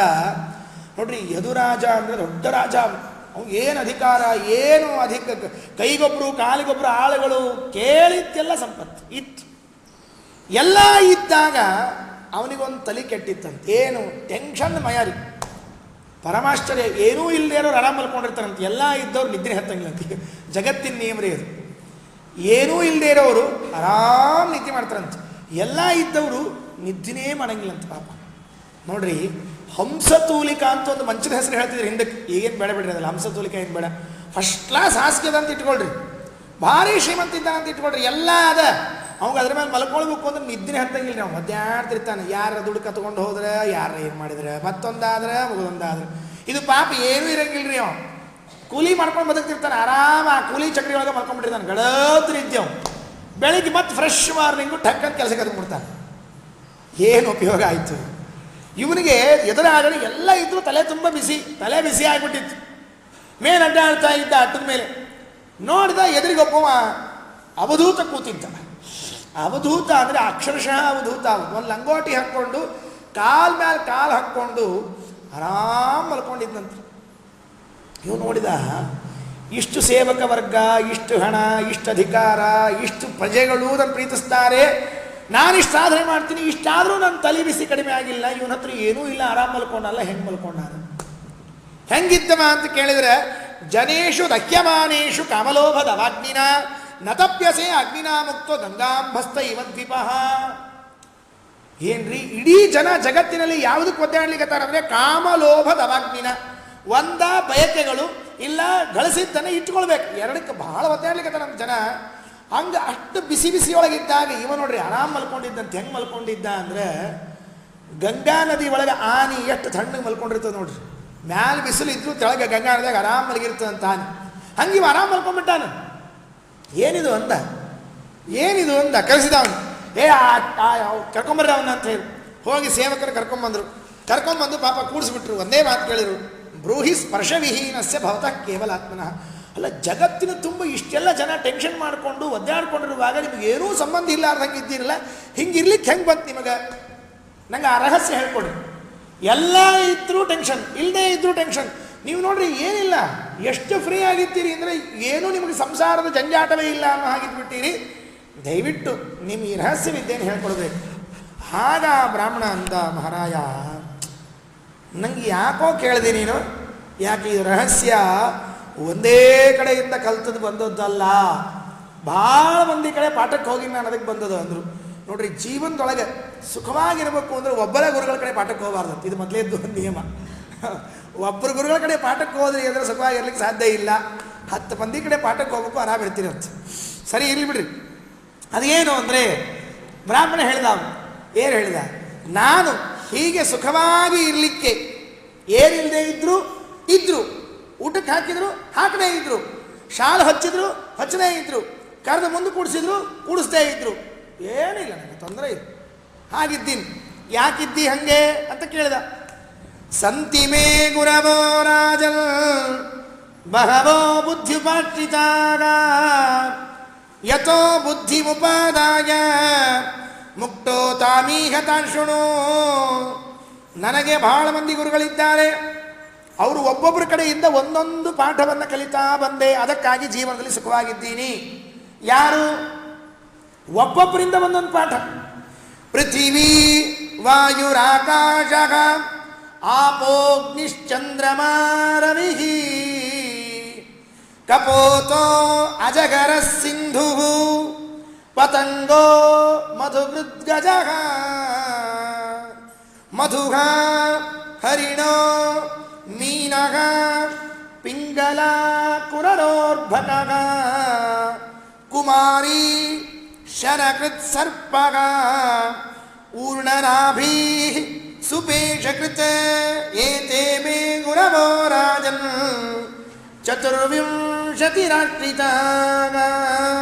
ನೋಡ್ರಿ, ಯದುರಾಜ ಅಂದರೆ ದೊಡ್ಡ ರಾಜ. ಅವ್ನು ಏನು ಅಧಿಕಾರ, ಏನು ಕೈಗೊಬ್ಬರು ಕಾಲಿಗೊಬ್ಬರು ಆಳುಗಳು, ಕೇಳಿದ್ದೆಲ್ಲ ಸಂಪತ್ತು ಇತ್ತು. ಎಲ್ಲ ಇದ್ದಾಗ ಅವನಿಗೊಂದು ತಲೆ ಕೆಟ್ಟಿತ್ತಂತೆ. ಏನು ಟೆನ್ಷನ್ ಮಯಾರಿ, ಪರಮಾಶ್ಚರ್ಯ. ಏನೂ ಇಲ್ಲದೆ ಇರೋರು ಆರಾಮ ಮಲ್ಕೊಂಡಿರ್ತಾರಂತೆ. ಎಲ್ಲ ಇದ್ದವ್ರು ನಿದ್ರೆ ಹತ್ತಂಗಿಲ್ಲಂತೆ. ಜಗತ್ತಿನ ನಿಯಮರೇ ಅದು. ಏನೂ ಇಲ್ಲದೆ ಇರೋರು ಆರಾಮ್ ನಿದ್ದೆ ಮಾಡ್ತಾರಂತೆ. ಎಲ್ಲ ಇದ್ದವರು ನಿದ್ದೆನೇ ಮಾಡಂಗಿಲ್ಲಂತೆ ಪಾಪ. ನೋಡ್ರಿ, ಹಂಸತೂಲಿಕಾ ಅಂತ ಒಂದು ಮಂಚದ ಹೆಸರು ಹೇಳ್ತಿದ್ರು ಹಿಂದಕ್ಕೆ. ಈಗೇನು ಬೇಡ ಬಿಡ್ರಿ ಅದಲ್ಲ, ಹಂಸತೂಲಿಕಾ ಏನು ಬೇಡ. ಫಸ್ಟ್ ಕ್ಲಾಸ್ ಹಾಸಿಗೆ ಅಂತ ಇಟ್ಕೊಳ್ರಿ, ಭಾರಿ ಶ್ರೀಮಂತ ಇದ್ದ ಅಂತ ಇಟ್ಕೊಳ್ರಿ. ಎಲ್ಲ ಅದ, ಅವಾಗ ಅದ್ರ ಮೇಲೆ ಮಲ್ಕೊಳ್ಬೇಕು ಅಂದ್ರೆ ನಿದ್ದೆ ಹತ್ತಂಗಿಲ್ಲ. ನಾವು ಒದ್ದಾಡ್ತಿರ್ತಾನೆ. ಯಾರ ದುಡ್ಡು ಕತ್ಕೊಂಡು ಹೋದ್ರೆ, ಯಾರು ಏನು ಮಾಡಿದ್ರೆ, ಮತ್ತೊಂದಾದ್ರೆ ಮುಗಿದೊಂದಾದ್ರೆ. ಇದು ಪಾಪ ಏನೂ ಇರಂಗಿಲ್ರಿ. ಅವ ಕೂಲಿ ಮಾಡ್ಕೊಂಡು ಬದುಕ್ತಿರ್ತಾನೆ ಆರಾಮ. ಆ ಕೂಲಿ ಚಕ್ರಿ ಒಳಗೆ ಮಲ್ಕೊಂಡ್ಬಿಟ್ಟಿರ್ತಾನೆ. ಗಡತ್ರ ಇದ್ದೇವ್. ಬೆಳಿಗ್ಗೆ ಮತ್ತೆ ಫ್ರೆಶ್ ಮಾರ್ನಿಂಗು ಟಕ್ಕಂತ ಕೆಲಸಕ್ಕೆ ಕದ್ಬಿಡ್ತಾನೆ. ಏನು ಉಪಯೋಗ ಆಯಿತು ಇವನಿಗೆ? ಎದುರಾಗಲಿ ಎಲ್ಲ ಇದ್ರು ತಲೆ ತುಂಬ ತಲೆ ಬಿಸಿ ಆಗಿಬಿಟ್ಟಿತ್ತು. ಮೇಲೆ ಅಡ್ಡಾಡ್ತಾ ಇದ್ದ ಅಟ್ಟದ ಮೇಲೆ. ನೋಡಿದ ಎದುರಿಗೊಬ್ಬವ ಅವಧೂತ ಕೂತಿದ್ದ. ಅವಧೂತ ಅಂದರೆ ಅಕ್ಷರಶಃ ಅವಧೂತ. ಒಂದು ಲಂಗೋಟಿ ಹಾಕ್ಕೊಂಡು ಕಾಲ್ ಮೇಲೆ ಕಾಲು ಹಾಕ್ಕೊಂಡು ಆರಾಮ್ ಮಲ್ಕೊಂಡಿದ್ದಂತೆ. ಇವು ನೋಡಿದ, ಇಷ್ಟು ಸೇವಕ ವರ್ಗ, ಇಷ್ಟು ಹಣ, ಇಷ್ಟು ಅಧಿಕಾರ, ಇಷ್ಟು ಪ್ರಜೆಗಳು ನನ್ನ ಪ್ರೀತಿಸ್ತಾರೆ, ನಾನಿಷ್ಟು ಸಾಧನೆ ಮಾಡ್ತೀನಿ, ಇಷ್ಟಾದರೂ ನನ್ನ ತಲೆ ಬಿಸಿ ಕಡಿಮೆ ಆಗಿಲ್ಲ. ಇವನ ಹತ್ರ ಏನೂ ಇಲ್ಲ, ಆರಾಮ್ ಮಲ್ಕೊಂಡಲ್ಲ. ಹೆಂಗೆ ಮಲ್ಕೊಂಡಾನ? ಹೆಂಗಿದ್ದವ ಅಂತ ಕೇಳಿದರೆ, ಜನೇಶು ದಹ್ಯಮಾನೇಶು ಕಾಮಲೋಭದ ಅವಾಗ್ನಿನ ನತಪ್ಯಸೆ ಅಗ್ನಿನ ಮುಕ್ತೋ ಗಂಗಾಂಭಸ್ತ ಇವದ್ವಿಪ. ಏನ್ರಿ, ಇಡೀ ಜಗತ್ತಿನಲ್ಲಿ ಯಾವುದಕ್ಕೆ ಒದ್ದಾಡ್ಲಿಕ್ಕತ್ತಾರಂದ್ರೆ ಕಾಮಲೋಭದ ಅವಾಗ್ನಿನ. ಒಂದ ಬಯಕೆಗಳು ಇಲ್ಲ ಗಳಿಸಿದ್ದನ್ನು ಇಟ್ಕೊಳ್ಬೇಕು, ಎರಡಕ್ಕೆ ಬಹಳ ಒದ್ದಾಡ್ಲಿಕ್ಕತ್ತಾರ ನಮ್ಮ ಜನ. ಹಂಗೆ ಅಷ್ಟು ಬಿಸಿ ಬಿಸಿಯೊಳಗಿದ್ದಾಗ ಇವ ನೋಡ್ರಿ ಆರಾಮ್ ಮಲ್ಕೊಂಡಿದ್ದಂತೆ. ಹೆಂಗೆ ಮಲ್ಕೊಂಡಿದ್ದ ಅಂದರೆ, ಗಂಗಾ ನದಿ ಒಳಗೆ ಆನೆ ಎಷ್ಟು ತಣ್ಣಗೆ ಮಲ್ಕೊಂಡಿರ್ತದೆ ನೋಡ್ರಿ. ಮ್ಯಾಲೆ ಬಿಸಿಲು ಇದ್ರು ತೆಳಗೆ ಗಂಗಾ ನದಿಯಾಗ ಆರಾಮ್ ಮಲಗಿರ್ತದಂತ ಆನೆ. ಹಂಗೆ ಇವ ಆರಾಮ್ ಮಲ್ಕೊಂಡ್ಬಿಟ್ಟಾನ. ಏನಿದು ಅಂದ ಕರೆಸಿದ ಅವನು. ಕರ್ಕೊಂಬರ್ರಿ ಅವನ್ನ ಅಂತ ಹೇಳಿ ಹೋಗಿ ಸೇವಕರು ಕರ್ಕೊಂಬಂದು ಪಾಪ ಕೂಡಿಸ್ಬಿಟ್ರು. ಒಂದೇ ಮಾತು ಕೇಳಿರು, ಬ್ರೂಹಿ ಸ್ಪರ್ಶವಿಹೀನಸ್ಯ ಭವತಃ ಕೇವಲಾತ್ಮನಃ. ಅಲ್ಲ, ಜಗತ್ತಿನ ತುಂಬ ಇಷ್ಟೆಲ್ಲ ಜನ ಟೆನ್ಷನ್ ಮಾಡಿಕೊಂಡು ಒದ್ದಾಡ್ಕೊಂಡಿರುವಾಗ ನಿಮಗೇನೂ ಸಂಬಂಧ ಇಲ್ಲಾರ್ದಂಗೆ ಇದ್ದೀರಲ್ಲ, ಹಿಂಗಿರ್ಲಿಕ್ಕೆ ಹೆಂಗೆ ಬಂತು ನಿಮಗೆ? ನಂಗೆ ಆ ರಹಸ್ಯ ಹೇಳ್ಕೊಡ್ರಿ. ಎಲ್ಲ ಇದ್ರೂ ಟೆನ್ಷನ್, ಇಲ್ಲದೇ ಇದ್ರೂ ಟೆನ್ಷನ್. ನೀವು ನೋಡ್ರಿ, ಏನಿಲ್ಲ, ಎಷ್ಟು ಫ್ರೀ ಆಗಿರ್ತೀರಿ ಅಂದರೆ ಏನೂ ನಿಮಗೆ ಸಂಸಾರದ ಜಂಜಾಟವೇ ಇಲ್ಲ ಅನ್ನೋ ಹಾಗಿದ್ಬಿಟ್ಟಿರಿ. ದಯವಿಟ್ಟು ನಿಮ್ಮ ಈ ರಹಸ್ಯವಿದ್ದೇನು ಹೇಳ್ಕೊಡ್ಬೇಕು. ಆಗ ಬ್ರಾಹ್ಮಣ ಅಂದ, ಮಹಾರಾಯ ನಂಗೆ ಯಾಕೋ ಕೇಳಿದೆ ನೀನು, ಯಾಕೆ ಈ ರಹಸ್ಯ ಒಂದೇ ಕಡೆಯಿಂದ ಕಲ್ತದ್ದು ಬಂದದ್ದಲ್ಲ, ಭಾಳ ಮಂದಿ ಕಡೆ ಪಾಠಕ್ಕೆ ಹೋಗಿ ನಾನು ಅದಕ್ಕೆ ಬಂದದ್ದು ಅಂದರು. ನೋಡ್ರಿ, ಜೀವನದೊಳಗೆ ಸುಖವಾಗಿರಬೇಕು ಅಂದರೆ ಒಬ್ಬರೇ ಗುರುಗಳ ಕಡೆ ಪಾಠಕ್ಕೆ ಹೋಗಬಾರ್ದು. ಇದು ಮೊದಲೇದ್ದು ಒಂದು ನಿಯಮ. ಒಬ್ಬರು ಗುರುಗಳ ಕಡೆ ಪಾಠಕ್ಕೆ ಹೋದ್ರೆ ಅಂದರೆ ಸುಖವಾಗಿರ್ಲಿಕ್ಕೆ ಸಾಧ್ಯ ಇಲ್ಲ. 10 ಮಂದಿ ಕಡೆ ಪಾಠಕ್ಕೆ ಹೋಗ್ಬೇಕು, ಆರಾಮ ಇರ್ತೀರಿ ಅಂತ. ಸರಿ, ಇರಲಿ ಬಿಡ್ರಿ. ಅದೇನು ಅಂದರೆ ಬ್ರಾಹ್ಮಣ ಹೇಳಿದ, ಏನು ಹೇಳಿದ, ನಾನು ಹೀಗೆ ಸುಖವಾಗಿ ಇರಲಿಕ್ಕೆ ಏನಿಲ್ಲದೆ ಇದ್ರು, ಊಟಕ್ಕೆ ಹಾಕಿದ್ರು ಹಾಕದೇ ಇದ್ರು, ಶಾಲು ಹಚ್ಚಿದ್ರು ಹಚ್ಚದೇ ಇದ್ರು, ಕರೆದು ಮುಂದೆ ಕೂಡಿಸ್ದೇ ಇದ್ರು, ಏನಿಲ್ಲ, ನನಗೆ ತೊಂದರೆ ಇಲ್ಲ, ಹಾಗಿದ್ದೀನಿ. ಯಾಕಿದ್ದಿ ಹಂಗೆ ಅಂತ ಕೇಳಿದ. ಸಂತಿ ಮೇ ಗುರವೋ ರಾಜನ್ ಬಹವೋ ಬುದ್ಧಿಪಾಶ್ರಿತಾಗ ಯಥೋ ಬುದ್ಧಿ ಉಪಾದಾಯ ಮುಕ್ತೋ ತಾಮೀಹ ತಾಂಶುಣು. ನನಗೆ ಬಹಳ ಮಂದಿ ಗುರುಗಳಿದ್ದಾರೆ. ಅವರು ಒಬ್ಬೊಬ್ಬರ ಕಡೆಯಿಂದ ಒಂದೊಂದು ಪಾಠವನ್ನು ಕಲಿತಾ ಬಂದೆ. ಅದಕ್ಕಾಗಿ ಜೀವನದಲ್ಲಿ ಸುಖವಾಗಿದ್ದೀನಿ. ಯಾರು? ಒಬ್ಬೊಬ್ಬರಿಂದ ಒಂದೊಂದು ಪಾಠ. ಪೃಥಿವೀ ವಾಯುರಾಕಾಶ ಆಪೋಗ್ನಿಶ್ಚಂದ್ರಮಾ ರವಿಃ ಕಪೋತೋ ಅಜಗರ ಸಿಂಧು ಪತಂಗೋ ಮಧುಗೃದ್ಗಜಃ ಮಧುಃ ಹರಿಣೋ ಮೀನಃ ಪಿಂಗಲ ಕುರರೋರ್ಭಟಃ ಕುಮಾರಿ ಶರಕೃತ್ ಸರ್ಪಃ ಊರ್ಣನಾಭಿ ಸುಪೇಶಕೃತ್ ಏತೇ ಮೇ ಗುರವೋ ರಾಜನ್ ಚತುರ್ವಿಂಶತಿರಾಶ್ರಿತಾಃ.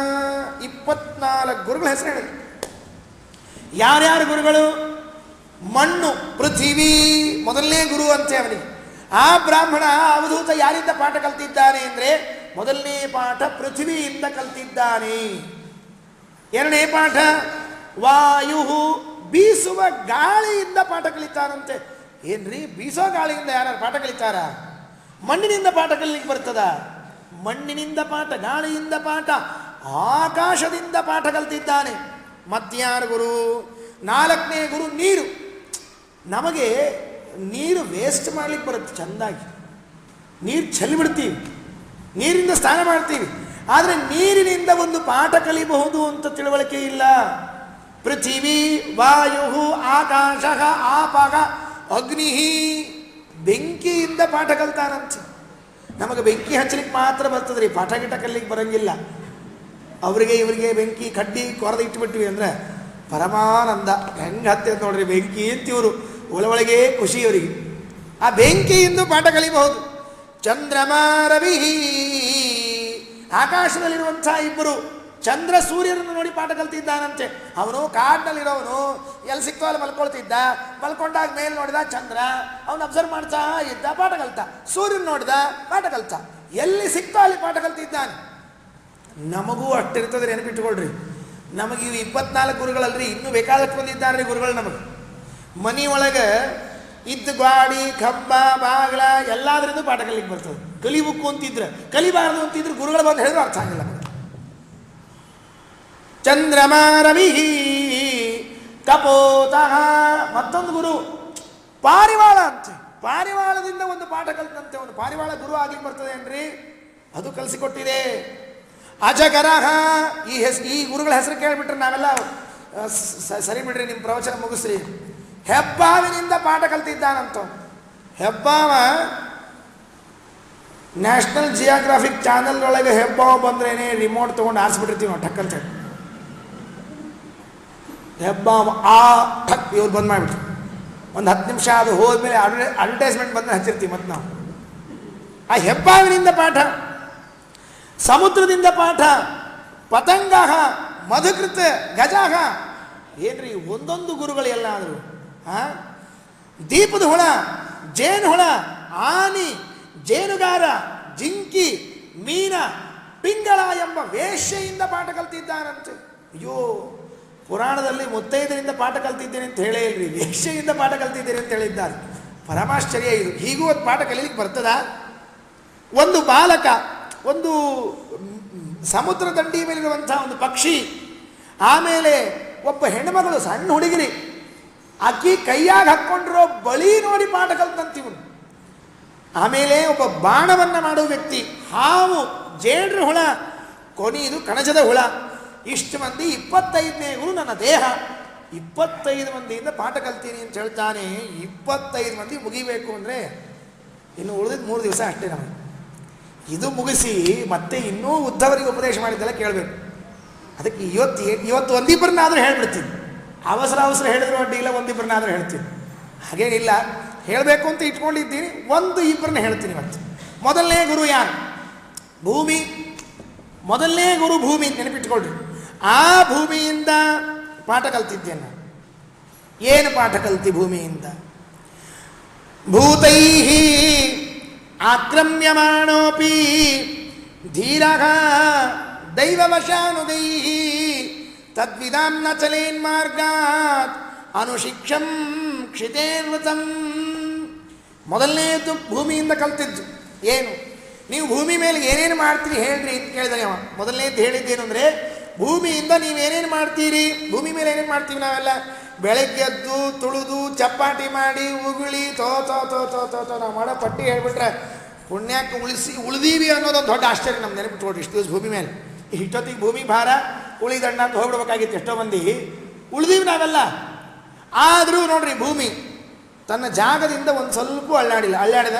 24 ಗುರುಗಳ ಹೆಸರು ಹೇಳಿದ್ರು. ಯಾರ್ಯಾರು ಗುರುಗಳು? ಮಣ್ಣು ಪೃಥಿವಿ ಮೊದಲನೇ ಗುರು ಅಂತೆ ಅವನಿಗೆ. ಆ ಬ್ರಾಹ್ಮಣ ಅವಧೂತ ಯಾರಿಂದ ಪಾಠ ಕಲ್ತಿದ್ದಾನೆ ಅಂದರೆ ಮೊದಲನೇ ಪಾಠ ಪೃಥ್ವಿಯಿಂದ ಕಲ್ತಿದ್ದಾನೆ. ಎರಡನೇ ಪಾಠ ವಾಯು ಬೀಸುವ ಗಾಳಿಯಿಂದ ಪಾಠ ಕಲಿತಾನಂತೆ. ಏನ್ರಿ ಬೀಸೋ ಗಾಳಿಯಿಂದ ಯಾರು ಪಾಠ ಕಲಿತಾರ? ಮಣ್ಣಿನಿಂದ ಪಾಠ ಕಲಿಲಿಕ್ಕೆ ಬರ್ತದ? ಮಣ್ಣಿನಿಂದ ಪಾಠ, ಗಾಳಿಯಿಂದ ಪಾಠ, ಆಕಾಶದಿಂದ ಪಾಠ ಕಲ್ತಿದ್ದಾನೆ. ಮತ್ಯಾರು ಗುರು? ನಾಲ್ಕನೇ ಗುರು ನೀರು. ನಮಗೆ ನೀರು ವೇಸ್ಟ್ ಮಾಡ್ಲಿಕ್ಕೆ ಬರುತ್ತೆ, ಚೆಂದಾಗಿ ನೀರು ಚೆಲ್ಲಿಬಿಡ್ತೀವಿ, ನೀರಿಂದ ಸ್ನಾನ ಮಾಡ್ತೀವಿ. ಆದರೆ ನೀರಿನಿಂದ ಒಂದು ಪಾಠ ಕಲಿಬಹುದು ಅಂತ ತಿಳುವಳಿಕೆ ಇಲ್ಲ. ಪೃಥಿವಿ ವಾಯು ಆಕಾಶ ಆಪಗ ಅಗ್ನಿ, ಬೆಂಕಿಯಿಂದ ಪಾಠ ಕಲ್ತಾನಂತೆ. ನಮಗೆ ಬೆಂಕಿ ಹಚ್ಚಲಿಕ್ಕೆ ಮಾತ್ರ ಬರ್ತದ್ರಿ, ಪಾಠ ಗಿಟ ಕಲಿಲಿಕ್ಕೆ ಬರಂಗಿಲ್ಲ. ಅವರಿಗೆ ಇವರಿಗೆ ಬೆಂಕಿ ಕಡ್ಡಿ ಕೊರೆದು ಇಟ್ಬಿಟ್ವಿ ಅಂದರೆ ಪರಮಾನಂದ. ಹೆಂಗೆ ಹತ್ತೆ ನೋಡ್ರಿ ಬೆಂಕಿ ಅಂತಿವರು, ಒಳಗೆ ಖುಷಿ ಇವರಿಗೆ. ಆ ಬೆಂಕಿಯಿಂದ ಪಾಠ ಕಲಿಬಹುದು. ಚಂದ್ರಮ ರವಿ, ಆಕಾಶದಲ್ಲಿರುವಂಥ ಇಬ್ಬರು ಚಂದ್ರ ಸೂರ್ಯರನ್ನು ನೋಡಿ ಪಾಠ ಕಲ್ತಿದ್ದಾನಂತೆ. ಅವನು ಕಾಡಿನಲ್ಲಿರೋವನು, ಎಲ್ಲಿ ಸಿಕ್ತೋ ಅಲ್ಲಿ ಮಲ್ಕೊಳ್ತಿದ್ದ. ಮಲ್ಕೊಂಡಾಗ ಮೇಲೆ ನೋಡಿದ ಚಂದ್ರ, ಅವನು ಅಬ್ಸರ್ವ್ ಮಾಡ್ತಾ ಇದ್ದ, ಪಾಠ ಕಲ್ತ. ಸೂರ್ಯನ ನೋಡಿದ, ಪಾಠ ಕಲ್ತ. ಎಲ್ಲಿ ಸಿಕ್ತೋ ಅಲ್ಲಿ ಪಾಠ ಕಲ್ತಿದ್ದಾನೆ. ನಮಗೂ ಅಷ್ಟಿರ್ತದೆ, ನೆನಪಿಟ್ಟುಕೊಳ್ರಿ. ನಮಗೆ ಇವು 24 ಗುರುಗಳಲ್ರಿ, ಇನ್ನೂ ಬೇಕಾದಕ್ಕೆ ಬಂದಿದ್ದಾರೆ ಗುರುಗಳು. ನಮಗೆ ಮನೆ ಒಳಗೆ ಇದ್ದ ಗಾಡಿ ಕಂಬ ಬಾಗಿಲ ಎಲ್ಲಾದ್ರಿಂದ ಪಾಠ ಕಲಿಲಿಕ್ಕೆ ಬರ್ತದೆ. ಕಲಿಬೇಕು ಅಂತಿದ್ರೆ, ಕಲಿಬಾರದು ಅಂತಿದ್ರೆ ಗುರುಗಳು ಬಂದು ಹೇಳಿದ್ರು ಅರ್ಥ ಆಗಿಲ್ಲ. ಚಂದ್ರಮ ರವಿ ಕಪೋತಃ. ಮತ್ತೊಂದು ಗುರು ಪಾರಿವಾಳ ಅಂತೆ. ಪಾರಿವಾಳದಿಂದ ಒಂದು ಪಾಠ ಕಲಿತಂತೆ. ಒಂದು ಪಾರಿವಾಳ ಗುರು ಆಗ್ಲಿಕ್ಕೆ ಬರ್ತದೆ ಏನ್ರಿ? ಅದು ಕಲಿಸಿಕೊಟ್ಟಿದೆ. ಅಜಗರಹ, ಈ ಗುರುಗಳ ಹೆಸರು ಕೇಳಿಬಿಟ್ರೆ ನಾವೆಲ್ಲ ಸರಿ ಬಿಡ್ರಿ, ನಿಮ್ಮ ಪ್ರವಚನ ಮುಗಿಸ್ರಿ. ಹೆಬ್ಬಾವಿನಿಂದ ಪಾಠ ಕಲ್ತಿದ್ದಾನಂತ. ಹೆಬ್ಬಾವ ನ್ಯಾಷನಲ್ ಜಿಯೋಗ್ರಾಫಿಕ್ ಚಾನಲ್ ಒಳಗೆ ಹೆಬ್ಬಾವ ಬಂದ್ರೇನೆ ರಿಮೋಟ್ ತೊಗೊಂಡು ಆರಿಸ್ಬಿಟ್ಟಿರ್ತೀವಿ ನಾವು, ಠಕ್ ಅಂತ ಹೇಳಿ. ಹೆಬ್ಬಾವ ಆ ಠಕ್ ಇವ್ರು ಬಂದ್ ಮಾಡಿಬಿಟ್ರು. ಒಂದು 10 ನಿಮಿಷ ಅದು ಹೋದ್ಮೇಲೆ ಅಡ್ವರ್ಟೈಸ್ಮೆಂಟ್ ಬಂದು ಹಚ್ಚಿರ್ತೀವಿ ಮತ್ತು ನಾವು. ಆ ಹೆಬ್ಬಾವಿನಿಂದ ಪಾಠ, ಸಮುದ್ರದಿಂದ ಪಾಠ, ಪತಂಗ ಮಧುಕೃತ ಗಜಾಹ. ಏನ್ರಿ ಒಂದೊಂದು ಗುರುಗಳು ಎಲ್ಲ ಆದರು. ದೀಪದ ಹುಳ, ಜೇನು ಹುಳ, ಆನಿ, ಜೇನುಗಾರ, ಜಿಂಕಿ, ಮೀನ, ಪಿಂಗಳ ಎಂಬ ವೇಶ್ಯೆಯಿಂದ ಪಾಠ ಕಲ್ತಿದ್ದಾರಂತೆ. ಅಯ್ಯೋ, ಪುರಾಣದಲ್ಲಿ ಮುತ್ತೈದರಿಂದ ಪಾಠ ಕಲ್ತಿದ್ದೇನೆ ಅಂತ ಹೇಳೇ ಇಲ್ರಿ, ವೇಶ್ಯೆಯಿಂದ ಪಾಠ ಕಲ್ತಿದ್ದೇನೆ ಅಂತ ಹೇಳಿದ್ದಾರೆ. ಪರಮಾಶ್ಚರ್ಯ ಇದು. ಹೀಗೂ ಒಂದು ಪಾಠ ಕಲೀಲಿಕ್ಕೆ ಬರ್ತದ? ಒಂದು ಬಾಲಕ, ಒಂದು ಸಮುದ್ರ ದಂಡಿ ಮೇಲಿರುವಂಥ ಒಂದು ಪಕ್ಷಿ, ಆಮೇಲೆ ಒಬ್ಬ ಹೆಣ್ಮಗಳು, ಸಣ್ಣ ಹುಡುಗಿರಿ, ಆಕಿ ಕೈಯಾಗ ಹಾಕ್ಕೊಂಡಿರೋ ಬಳಿ ನೋಡಿ ಪಾಠ ಕಲ್ತಂತೀವನು. ಆಮೇಲೆ ಒಬ್ಬ ಬಾಣವನ್ನು ಮಾಡುವ ವ್ಯಕ್ತಿ, ಹಾವು, ಜೇಡ್ರ ಹುಳ, ಕೊನೆಯದು ಕಣಜದ ಹುಳ. ಇಷ್ಟು ಮಂದಿ 25ನೇ ಗುರು ನನ್ನ ದೇಹ. 25 ಮಂದಿಯಿಂದ ಪಾಠ ಕಲ್ತೀನಿ ಅಂತ ಹೇಳ್ತಾನೆ. 25 ಮಂದಿ ಮುಗಿಬೇಕು ಅಂದರೆ ಇನ್ನು ಉಳಿದಿದ್ದು 3 ದಿವಸ ಅಷ್ಟೇ ನಮಗೆ. ಇದು ಮುಗಿಸಿ ಮತ್ತೆ ಇನ್ನೂ ಉದ್ಧವರಿಗೆ ಉಪದೇಶ ಮಾಡಿದ್ದೆಲ್ಲ ಕೇಳಬೇಕು. ಅದಕ್ಕೆ ಇವತ್ತು ಒಂದಿಬ್ಬರನ್ನಾದರೂ ಹೇಳ್ಬಿಡ್ತೀನಿ. ಅವಸರ ಹೇಳಿದ್ರು ಅಡ್ಡಿಲ್ಲ, ಒಂದಿಬ್ಬರನ್ನಾದರೂ ಹೇಳ್ತೀನಿ. ಹಾಗೇನಿಲ್ಲ, ಹೇಳಬೇಕು ಅಂತ ಇಟ್ಕೊಂಡಿದ್ದೀನಿ, 1-2 ಹೇಳ್ತೀನಿ. ಮತ್ತೆ ಮೊದಲನೇ ಗುರು ಯಾರು? ಭೂಮಿ. ಮೊದಲನೇ ಗುರು ಭೂಮಿ, ನೆನಪಿಟ್ಕೊಳ್ರಿ. ಆ ಭೂಮಿಯಿಂದ ಪಾಠ ಕಲ್ತಿದ್ದೇನೆ. ಏನು ಪಾಠ ಕಲ್ತಿ ಭೂಮಿಯಿಂದ? ಭೂತೈಹಿ ಆಕ್ರಮ್ಯಮಾಣೋಪಿ ಧೀರಃ ದೈವವಶಾನುಗೈಹಿ ತದ್ವಿದಾಂ ನ ಚಲೇನ್ಮಾರ್ಗಾತ್ ಅನುಶಿಕ್ಷಂ ಕ್ಷಿತೇನ್ವೃತಂ. ಮೊದಲನೇದು ಭೂಮಿಯಿಂದ ಕಲ್ತಿದ್ದು. ಏನು? ನೀವು ಭೂಮಿ ಮೇಲೆ ಏನೇನು ಮಾಡ್ತೀರಿ ಹೇಳ್ರಿ ಅಂತ ಕೇಳಿದಾಗ ಮೊದಲನೇದು ಹೇಳಿದ್ದೇನು ಅಂದರೆ, ಭೂಮಿಯಿಂದ ನೀವೇನೇನು ಮಾಡ್ತೀರಿ? ಭೂಮಿ ಮೇಲೆ ಏನೇನು ಮಾಡ್ತೀವಿ ನಾವೆಲ್ಲ? ಬೆಳಗ್ಗೆದ್ದು ತುಳಿದು ಚಪಾಟಿ ಮಾಡಿ ಉಗುಳಿ ತೋ ನಾವು ಮಾಡೋ ಪಟ್ಟಿ ಹೇಳ್ಬಿಟ್ರೆ ಪುಣ್ಯಕ್ಕೆ ಉಳಿದೀವಿ ಅನ್ನೋದೊಂದು ದೊಡ್ಡ ಆಶ್ಚರ್ಯ. ನಮ್ಮ ನೆನಪಿಟ್ಕೊಡ್ರಿ. ಇಷ್ಟು ದಿವಸ ಭೂಮಿ ಮೇಲೆ, ಇಷ್ಟೊತ್ತಿಗೆ ಭೂಮಿ ಭಾರ ಉಳಿದಣ್ಣ ಅಂತ ಹೋಗ್ಬಿಡ್ಬೇಕಾಗಿತ್ತು ಎಷ್ಟೋ ಮಂದಿ, ಉಳಿದೀವಿ ನಾವೆಲ್ಲ. ಆದರೂ ನೋಡ್ರಿ ಭೂಮಿ ತನ್ನ ಜಾಗದಿಂದ ಒಂದು ಸ್ವಲ್ಪ ಅಳ್ಳಾಡಿದ.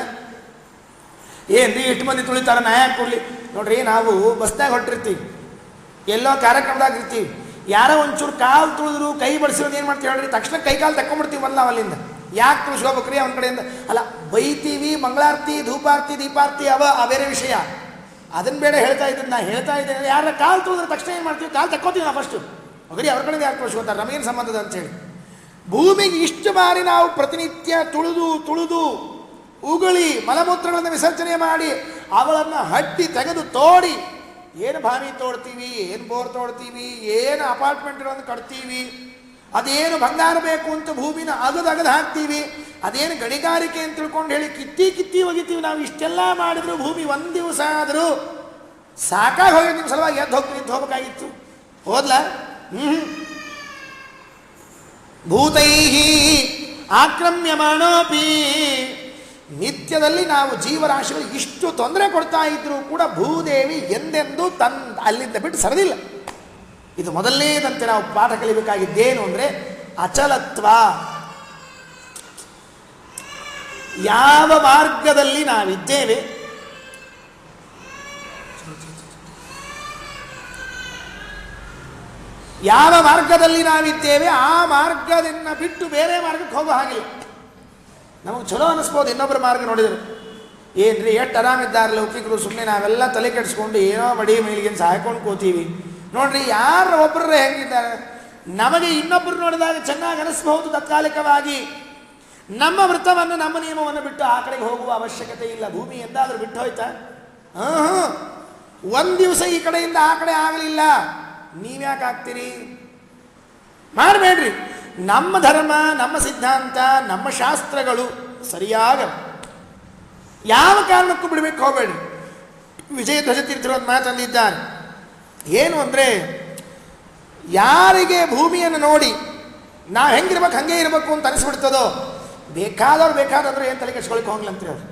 ಏನ್ರಿ ಎಷ್ಟು ಮಂದಿ ತುಳಿತಾರ, ನಾ ಯಾಕೆ ಕೊಡಲಿ? ನೋಡ್ರಿ, ನಾವು ಬಸ್ನಾಗ ಹೊರಟಿರ್ತೀವಿ, ಎಲ್ಲೋ ಕಾರ್ಯಕ್ರಮದಾಗ ಇರ್ತೀವಿ, ಯಾರೋ ಒಂಚೂರು ಕಾಲು ತುಳಿದ್ರು, ಕೈ ಬಡಿಸಿರೋದು ಏನು ಮಾಡ್ತೀವಿ ಹೇಳ್ರಿ, ತಕ್ಷಣ ಕೈ ಕಾಲು ತಕ್ಕೊಂಡ್ಬಿಡ್ತೀವಲ್ಲ ನಾವು ಅಲ್ಲಿಂದ. ಯಾಕೆ ತುಳಿಸ್ಕೋಬೇಕ್ರಿ ಅವನ ಕಡೆಯಿಂದ? ಅಲ್ಲ, ಬೈತೀವಿ, ಮಂಗಳಾರತಿ, ಧೂಪಾರತಿ, ದೀಪಾರತಿ ಅವ ಬೇರೆ ವಿಷಯ, ಅದನ್ನು ಬೇಡ ಹೇಳ್ತಾ ಇದ್ದೀನಿ. ನಾ ಹೇಳ್ತಾ ಇದ್ದೇನೆ, ಯಾರ ಕಾಲು ತುಳಿದ್ರೆ ತಕ್ಷಣ ಏನು ಮಾಡ್ತೀವಿ? ಕಾಲು ತಕ್ಕೋತೀವಿ ನಾವು ಫಸ್ಟು. ಹೋಗ್ರಿ, ಅವ್ರ ಕಡೆಯಿಂದ ಯಾಕೆ ತುಳಿಸ್ಕೋತಾರೆ, ನಮಗೇನು ಸಂಬಂಧದ ಅಂತೇಳಿ. ಭೂಮಿಗೆ ಇಷ್ಟು ಬಾರಿ ನಾವು ಪ್ರತಿನಿತ್ಯ ತುಳಿದು ಉಗುಳಿ ಮಲಮೂತ್ರಗಳನ್ನು ವಿಸರ್ಜನೆ ಮಾಡಿ ಅವಳನ್ನು ಹಟ್ಟಿ ತೆಗೆದು ತೋಡಿ, ಏನು ಬಾವಿ ತೋಡ್ತೀವಿ, ಏನು ಬೋರ್ ತೋಡ್ತೀವಿ, ಏನು ಅಪಾರ್ಟ್ಮೆಂಟ್ಗಳನ್ನು ಕಟ್ತೀವಿ, ಅದೇನು ಬಂಗಾರ ಬೇಕು ಅಂತ ಭೂಮಿನ ಅಗದು ಹಾಕ್ತೀವಿ, ಅದೇನು ಗಣಿಗಾರಿಕೆ ಅಂತ ತಿಳ್ಕೊಂಡು ಹೇಳಿ ಕಿತ್ತಿ ಒಗಿತೀವಿ. ನಾವು ಇಷ್ಟೆಲ್ಲ ಮಾಡಿದ್ರು ಭೂಮಿ ಒಂದು ದಿವಸ ಆದರೂ ಸಾಕಾಗಿ ಹೋಗಿ ನಿಮ್ಮ ಸಲುವಾಗಿ ಎದ್ದು ಹೋಗ್ಬೇಕಾಗಿತ್ತು. ಹೋದ್ಲ? ಭೂತೈಹಿ ಆಕ್ರಮ್ಯಮಾಣೋಪಿ. ನಿತ್ಯದಲ್ಲಿ ನಾವು ಜೀವರಾಶಿಗಳು ಇಷ್ಟು ತೊಂದರೆ ಕೊಡ್ತಾ ಇದ್ರೂ ಕೂಡ ಭೂದೇವಿ ಎಂದೆಂದೂ ಅಲ್ಲಿಂದ ಬಿಟ್ಟು ಸರದಿಲ್ಲ. ಇದು ಮೊದಲನೇದಂತೆ ನಾವು ಪಾಠ ಕಲಿಬೇಕಾಗಿದ್ದೇನು ಅಂದರೆ ಅಚಲತ್ವ. ಯಾವ ಮಾರ್ಗದಲ್ಲಿ ನಾವಿದ್ದೇವೆ, ಯಾವ ಮಾರ್ಗದಲ್ಲಿ ನಾವಿದ್ದೇವೆ ಆ ಮಾರ್ಗದಿಂದ ಬಿಟ್ಟು ಬೇರೆ ಮಾರ್ಗಕ್ಕೆ ಹೋಗೋ ಹಾಗಿಲ್ಲ. ನಮಗೆ ಚಲೋ ಅನ್ನಿಸ್ಬೋದು ಇನ್ನೊಬ್ಬರ ಮಾರ್ಗ ನೋಡಿದ್ರು, ಏನ್ರಿ ಎಷ್ಟು ಆರಾಮಿದ್ದಾರೆ ಲೌಕಿಕರು, ಸುಮ್ಮನೆ ನಾವೆಲ್ಲ ತಲೆ ಕೆಡಿಸ್ಕೊಂಡು ಏನೋ ಬಡಿ ಮೇಲಿಗೆ ಸಾಯ್ಕೊಂಡು ಕೂತೀವಿ. ನೋಡ್ರಿ, ಯಾರು ಒಬ್ಬರೇ ಹೆಂಗಿದ್ದಾರೆ, ನಮಗೆ ಇನ್ನೊಬ್ಬರು ನೋಡಿದಾಗ ಚೆನ್ನಾಗಿ ಅನಿಸ್ಬಹುದು ತಾತ್ಕಾಲಿಕವಾಗಿ. ನಮ್ಮ ವೃತ್ತವನ್ನು, ನಮ್ಮ ನಿಯಮವನ್ನು ಬಿಟ್ಟು ಆ ಕಡೆಗೆ ಹೋಗುವ ಅವಶ್ಯಕತೆ ಇಲ್ಲ. ಭೂಮಿ ಎಂದಾದರೂ ಬಿಟ್ಟು ಹೋಯ್ತಾ? ಒಂದು ದಿವಸ ಈ ಕಡೆಯಿಂದ ಆ ಕಡೆ ಆಗಲಿಲ್ಲ, ನೀವ್ಯಾಕೆ ಆಗ್ತೀರಿ? ಮಾಡಬೇಡ್ರಿ. ನಮ್ಮ ಧರ್ಮ, ನಮ್ಮ ಸಿದ್ಧಾಂತ, ನಮ್ಮ ಶಾಸ್ತ್ರಗಳು ಸರಿಯಾಗ ಯಾವ ಕಾರಣಕ್ಕೂ ಬಿಡಬೇಕು ಹೋಗಬೇಡಿ. ವಿಜಯಧ್ವಜ ತೀರ್ಥರು ಒಂದು ಮಾತಂದಿದ್ದಾರೆ, ಏನು ಅಂದರೆ, ಯಾರಿಗೆ ಭೂಮಿಯನ್ನು ನೋಡಿ ನಾವು ಹೆಂಗಿರ್ಬೇಕು ಹಂಗೆ ಇರಬೇಕು ಅಂತ ಅನಿಸ್ಬಿಡ್ತದೋ ಬೇಕಾದಂದ್ರೆ ಏನು ತಲೆ ಕೆಡ್ಸ್ಕೊಳಕ್ಕೆ ಹೋಗ್ಲಂತ ಅವ್ರು.